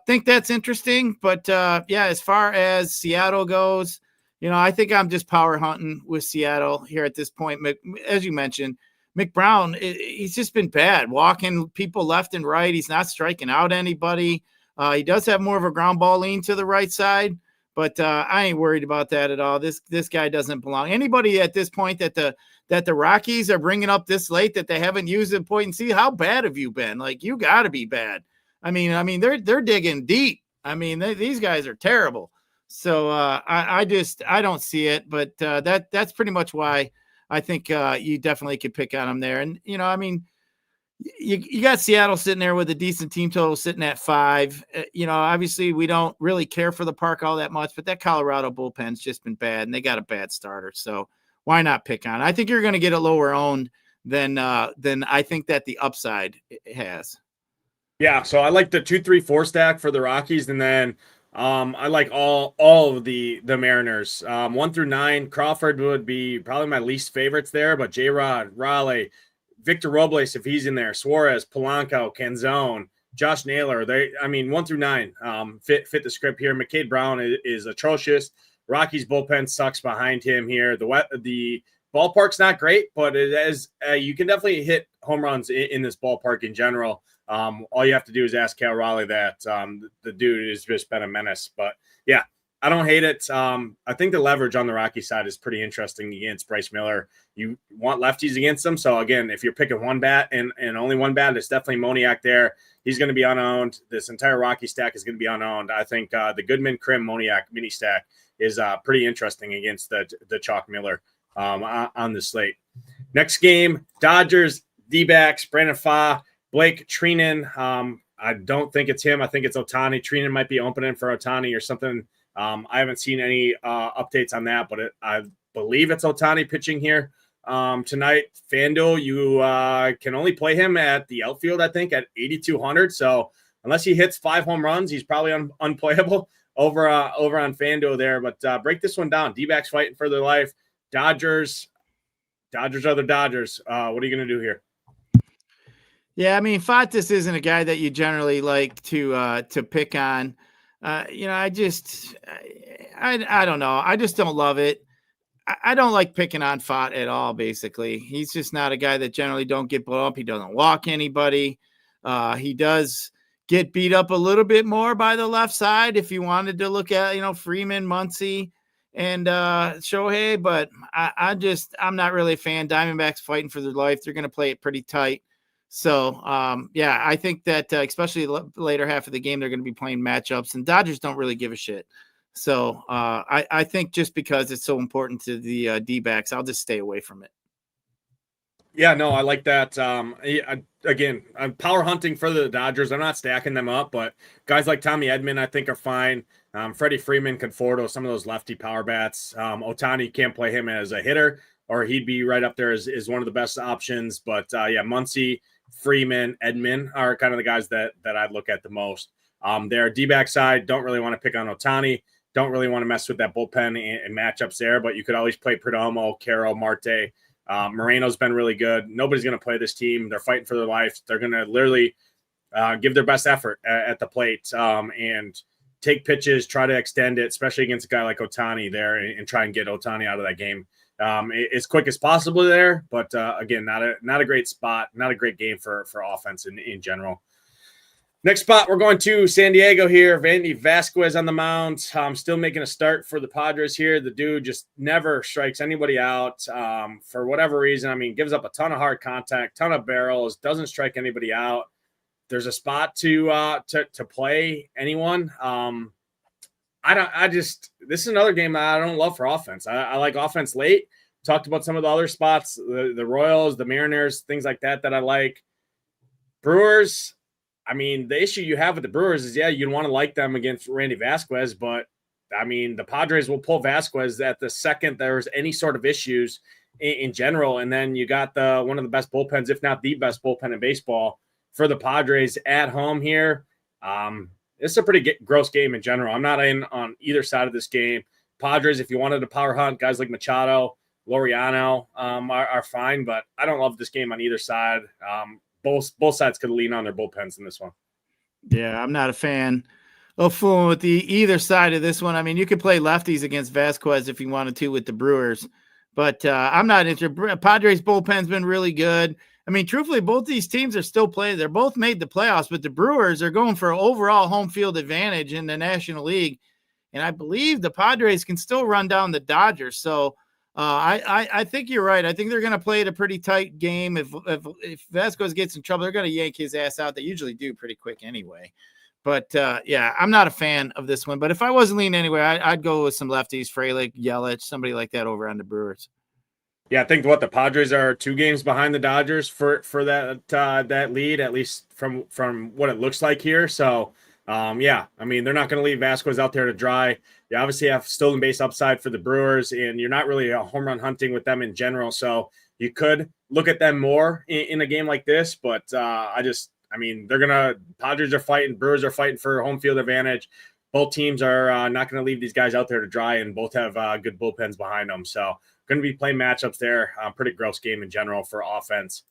think that's interesting. But yeah, as far as Seattle goes, I think I'm just power hunting with Seattle here at this point. As you mentioned, Mick Brown, he's just been bad, walking people left and right. He's not striking out anybody. He does have more of a ground ball lean to the right side, but I ain't worried about that at all. This guy doesn't belong. Anybody at this point that the Rockies are bringing up this late that they haven't used in point and see, how bad have you been? Like, you got to be bad. I mean they're digging deep. I mean these guys are terrible. So I don't see it, but that's pretty much why I think you definitely could pick on them there. And you got Seattle sitting there with a decent team total sitting at 5. Obviously we don't really care for the park all that much, but that Colorado bullpen's just been bad, and they got a bad starter. So why not pick on it? I think you're going to get it lower owned than I think that the upside has. Yeah, so I like the 2, 3, 4 stack for the Rockies, and then I like all of the Mariners. 1 through 9, Crawford would be probably my least favorites there, but J-Rod, Raleigh, Victor Robles, if he's in there, Suarez, Polanco, Canzone, Josh Naylor. 1 through 9 fit the script here. McCade Brown is atrocious. Rockies bullpen sucks behind him here. The ballpark's not great, but it is you can definitely hit home runs in this ballpark in general. All you have to do is ask Cal Raleigh that. The dude has just been a menace. But yeah, I don't hate it. I think the leverage on the Rocky side is pretty interesting against Bryce Miller. You want lefties against them. So again, if you're picking one bat and only one bat, it's definitely Moniak there. He's going to be unowned. This entire Rocky stack is going to be unowned. I think the Goodman Krim Moniak mini stack is pretty interesting against the Chalk Miller on the slate. Next game, Dodgers, D-backs, Brandon Pfaadt, Blake Treinen. I don't think it's him. I think it's Ohtani. Treinen might be opening for Ohtani or something. I haven't seen any updates on that, but I believe it's Ohtani pitching here tonight. FanDuel, you can only play him at the outfield, I think, at 8,200. So unless he hits 5 home runs, he's probably unplayable over on FanDuel there. But break this one down. D-backs fighting for their life. Dodgers are the Dodgers. What are you going to do here? Yeah, Pfaadt, this isn't a guy that you generally like to pick on. I don't know. I just don't love it. I don't like picking on Fott at all, basically. He's just not a guy that generally don't get blown up. He doesn't walk anybody. He does get beat up a little bit more by the left side if you wanted to look at, Freeman, Muncy, and Shohei, but I'm not really a fan. Diamondbacks fighting for their life. They're going to play it pretty tight. So, I think that especially later half of the game, they're going to be playing matchups, and Dodgers don't really give a shit. So I think just because it's so important to the D-backs, I'll just stay away from it. Yeah, no, I like that. Again, I'm power hunting for the Dodgers. I'm not stacking them up, but guys like Tommy Edman, I think, are fine. Freddie Freeman, Conforto, some of those lefty power bats. Ohtani, can't play him as a hitter, or he'd be right up there as one of the best options. But Muncy, Freeman, Edman are kind of the guys that I'd look at the most. Their D-back side, don't really want to pick on Ohtani. Don't really want to mess with that bullpen and matchups there, but you could always play Perdomo, Caro, Marte. Moreno's been really good. Nobody's going to play this team. They're fighting for their life. They're going to literally give their best effort at the plate and take pitches, try to extend it, especially against a guy like Ohtani there, and try and get Ohtani out of that game as quick as possible there. But again, not a great spot, not a great game for offense in general. Next spot, we're going to San Diego here. Vandy Vasquez on the mound. Still making a start for the Padres here. The dude just never strikes anybody out for whatever reason. I mean, gives up a ton of hard contact, ton of barrels, doesn't strike anybody out. There's a spot to play anyone. This is another game that I don't love for offense. I like offense late. Talked about some of the other spots, the Royals, the Mariners, things like that I like. Brewers. I mean, the issue you have with the Brewers is, you'd want to like them against Randy Vasquez, but, I mean, the Padres will pull Vasquez at the second there's any sort of issues in general, and then you got one of the best bullpens, if not the best bullpen in baseball, for the Padres at home here. It's a pretty gross game in general. I'm not in on either side of this game. Padres, if you wanted to power hunt, guys like Machado, Laureano are fine, but I don't love this game on either side. Both sides could lean on their bullpens in this one. Yeah, I'm not a fan of fooling with either side of this one. I mean, you could play lefties against Vasquez if you wanted to with the Brewers, but I'm not interested. Padres bullpen's been really good. I mean, truthfully, both these teams are still playing. They're both made the playoffs, but the Brewers are going for overall home field advantage in the National League, and I believe the Padres can still run down the Dodgers. So I think you're right. I think they're going to play it a pretty tight game. If Vasquez gets in trouble, they're going to yank his ass out. They usually do pretty quick anyway. But, I'm not a fan of this one. But if I wasn't leaning anywhere, I'd go with some lefties, Frelick, Yelich, somebody like that over on the Brewers. Yeah, I think the Padres are 2 games behind the Dodgers for that lead, at least from what it looks like here. So, I mean, they're not going to leave Vasquez out there to dry. You obviously have stolen base upside for the Brewers, and you're not really a home run hunting with them in general. So you could look at them more in a game like this, but Padres are fighting, Brewers are fighting for home field advantage. Both teams are not going to leave these guys out there to dry, and both have good bullpens behind them. So going to be playing matchups there. Pretty gross game in general for offense.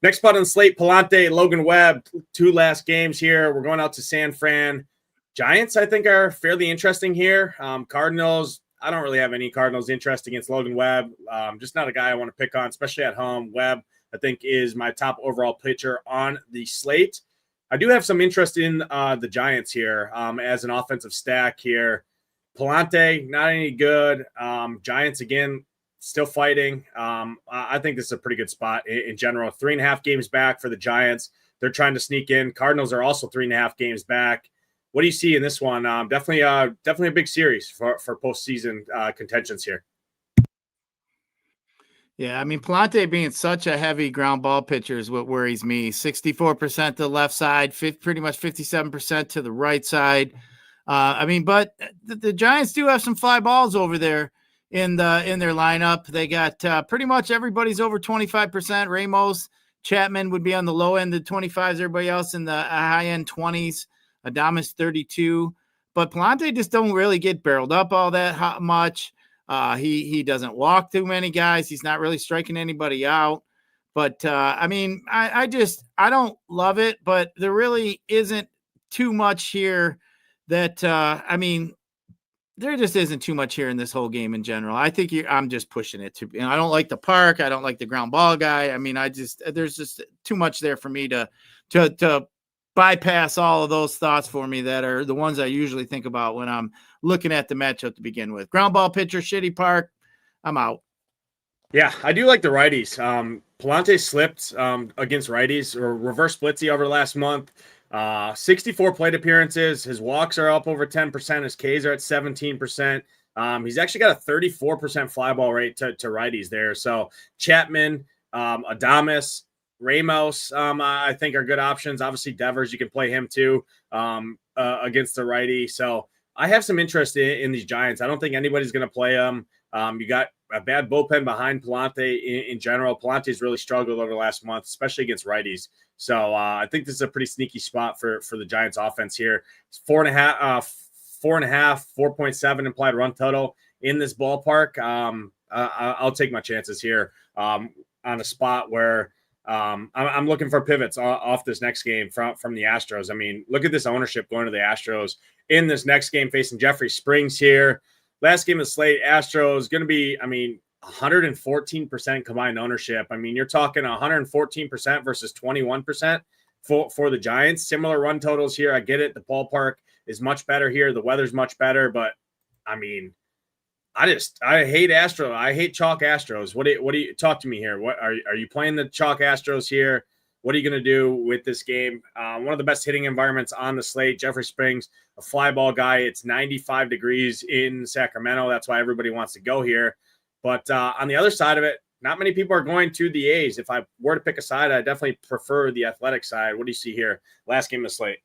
Next spot on the slate, Palante, Logan Webb, 2 last games here. We're going out to San Fran. Giants, I think, are fairly interesting here. Cardinals, I don't really have any Cardinals interest against Logan Webb. Just not a guy I want to pick on, especially at home. Webb, I think, is my top overall pitcher on the slate. I do have some interest in the Giants here as an offensive stack here. Palante, not any good. Giants, again, still fighting. I think this is a pretty good spot in general. 3.5 games back for the Giants. They're trying to sneak in. Cardinals are also 3.5 games back. What do you see in this one? Definitely a big series for postseason contentions here. Yeah, I mean, Palante being such a heavy ground ball pitcher is what worries me. 64% to the left side, pretty much 57% to the right side. But the Giants do have some fly balls over there in their lineup. They got pretty much everybody's over 25%. Ramos, Chapman would be on the low end of 25s, everybody else in the high end 20s. Adames 32, but Palante just don't really get barreled up all that much. He doesn't walk too many guys. He's not really striking anybody out. But I don't love it, but there really isn't too much here that there just isn't too much here in this whole game in general. I think I'm just pushing it to. I don't like the park. I don't like the ground ball guy. I mean, there's just too much there for me to bypass all of those thoughts for me that are the ones I usually think about when I'm looking at the matchup to begin with. Ground ball pitcher, shitty park. I'm out. Yeah, I do like the righties. Palante slipped against righties or reverse splitsy over the last month. 64 plate appearances. His walks are up over 10%. His Ks are at 17%. He's actually got a 34% fly ball rate to righties there. So Chapman, Adames, Ramos, I think are good options. Obviously, Devers, you can play him too against the righty. So I have some interest in these Giants. I don't think anybody's going to play them. You got a bad bullpen behind Palante in general. Palante's really struggled over the last month, especially against righties. So I think this is a pretty sneaky spot for the Giants offense here. It's 4.7 implied run total in this ballpark. I'll take my chances here on a spot where I'm looking for pivots off this next game from the Astros. I mean, look at this ownership going to the Astros in this next game facing Jeffrey Springs here. Last game of the slate, Astros going to be, 114% combined ownership. I mean, you're talking 114% versus 21% for the Giants. Similar run totals here. I get it. The ballpark is much better here. The weather's much better, but I mean, I hate Astros. I hate chalk Astros. What do you talk to me here? What are you playing the chalk Astros here? What are you going to do with this game? One of the best hitting environments on the slate. Jeffrey Springs, a fly ball guy. It's 95 degrees in Sacramento. That's why everybody wants to go here. But on the other side of it, not many people are going to the A's. If I were to pick a side, I definitely prefer the athletic side. What do you see here? Last game of the slate.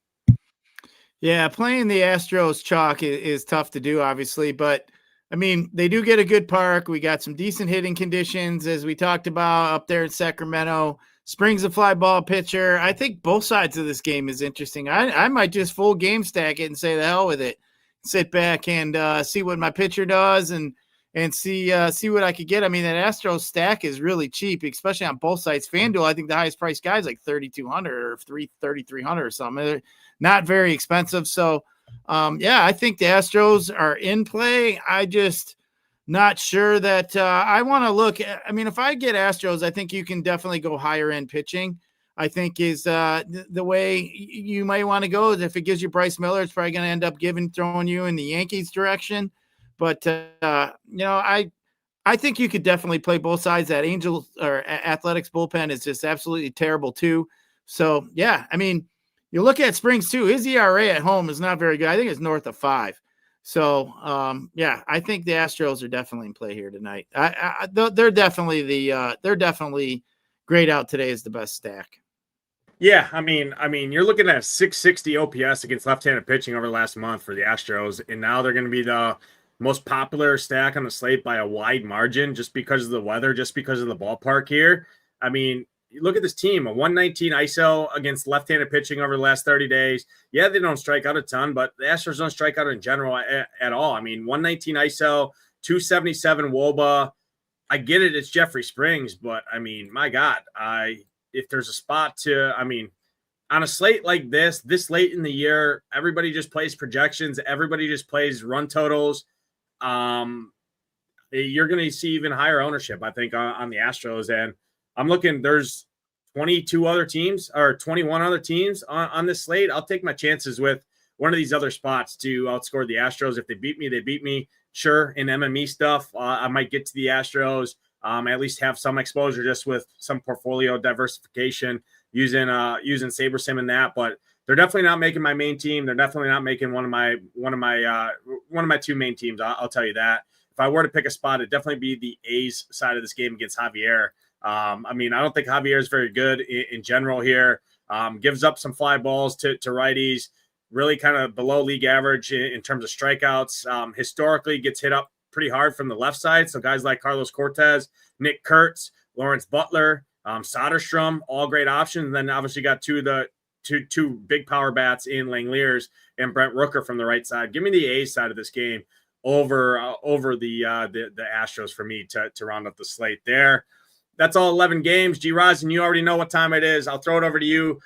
Yeah, playing the Astros chalk is tough to do, obviously. But, I mean, they do get a good park. We got some decent hitting conditions, as we talked about, up there in Sacramento. Springs a fly ball pitcher. I think both sides of this game is interesting. I might just full game stack it and say the hell with it. Sit back and see what my pitcher does and see what I could get. I mean, that Astros stack is really cheap, especially on both sides. FanDuel, I think the highest price guy is like 3,200 or 3,300 or something. They're not very expensive. So, I think the Astros are in play. I just not sure that I want to look. I mean, if I get Astros, I think you can definitely go higher end pitching. I think is the way you might want to go. Is if it gives you Bryce Miller, it's probably going to end up throwing you in the Yankees direction. But I think you could definitely play both sides. That Angels or Athletics bullpen is just absolutely terrible too. So yeah, I mean, you look at Springs too. His ERA at home is not very good. I think it's north of 5. So, I think the Astros are definitely in play here tonight. They're definitely grayed out today as the best stack. Yeah, I mean, you're looking at 660 OPS against left-handed pitching over the last month for the Astros, and now they're going to be the most popular stack on the slate by a wide margin just because of the weather, just because of the ballpark here. I mean, you look at this team, a 119 ISO against left-handed pitching over the last 30 days. Yeah, they don't strike out a ton, but the Astros don't strike out in general at all. I mean, 119 ISO, 277 WOBA. I get it. It's Jeffrey Springs, but I mean, my God, if there's a spot on a slate like this late in the year, everybody just plays projections. Everybody just plays run totals. You're going to see even higher ownership, I think, on the Astros. And I'm looking, there's 21 other teams on this slate. I'll take my chances with one of these other spots to outscore the Astros. If they beat me, they beat me. Sure, in MME stuff, I might get to the Astros. At least have some exposure just with some portfolio diversification using SaberSim in that. But they're definitely not making my main team. They're definitely not making one of my two main teams. I'll tell you that. If I were to pick a spot, it'd definitely be the A's side of this game against Javier. I don't think Javier is very good in general here. Gives up some fly balls to righties, really kind of below league average in terms of strikeouts. Historically gets hit up pretty hard from the left side. So guys like Carlos Cortez, Nick Kurtz, Lawrence Butler, Soderstrom, all great options. And then obviously got two big power bats in Langeliers and Brent Rooker from the right side. Give me the A's side of this game over the Astros for me to round up the slate there. That's all 11 games. Gyiraszin, you already know what time it is. I'll throw it over to you.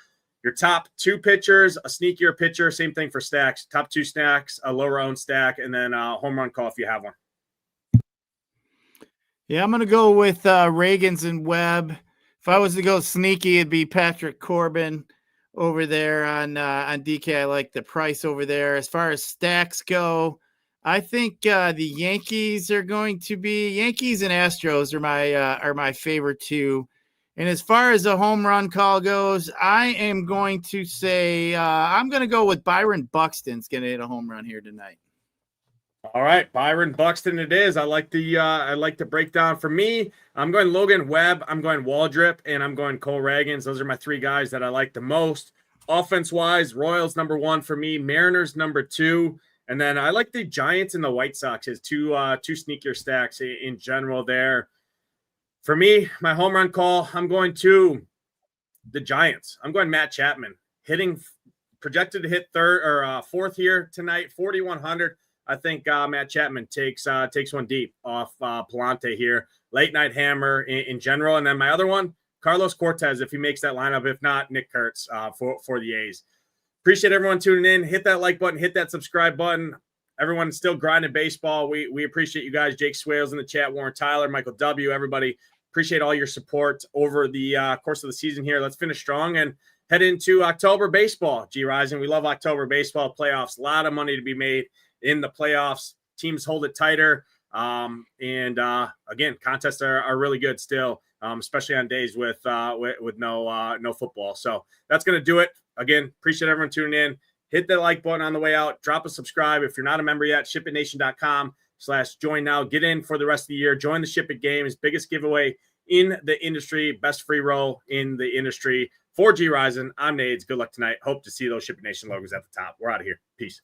Your top 2 pitchers, a sneakier pitcher, same thing for stacks. Top 2 stacks, a lower owned stack, and then a home run call if you have one. Yeah, I'm going to go with Reagans and Webb. If I was to go sneaky, it'd be Patrick Corbin over there on DK. I like the price over there. As far as stacks go, I think the Yankees and Astros are my favorite 2. And as far as the home run call goes, I am going to say I'm going to go with Byron Buxton's going to hit a home run here tonight. All right, Byron Buxton it is. I like the breakdown. For me, I'm going Logan Webb, I'm going Waldrip, and I'm going Cole Reagans. Those are my 3 guys that I like the most. Offense-wise, Royals number 1 for me, Mariners number 2, and then I like the Giants and the White Sox as two sneakier stacks in general there. For me, my home run call, I'm going to the Giants. I'm going Matt Chapman, projected to hit 4th here tonight, 4,100. I think Matt Chapman takes one deep off Palante here. Late night hammer in general. And then my other one, Carlos Cortez, if he makes that lineup. If not, Nick Kurtz for the A's. Appreciate everyone tuning in. Hit that like button. Hit that subscribe button. Everyone's still grinding baseball. We appreciate you guys. Jake Swales in the chat, Warren Tyler, Michael W., everybody. Appreciate all your support over the course of the season here. Let's finish strong and head into October baseball. Gyiraszin, we love October baseball playoffs. A lot of money to be made in the playoffs. Teams hold it tighter. Again, contests are really good still, especially on days with no football. So that's going to do it. Again, appreciate everyone tuning in. Hit that like button on the way out. Drop a subscribe. If you're not a member yet, shipitnation.com/join now. Get in for the rest of the year. Join the SHIPIT Games, biggest giveaway in the industry, best free roll in the industry. For Gyiraszin, I'm Nades. Good luck tonight. Hope to see those SHIPIT Nation logos at the top. We're out of here. Peace.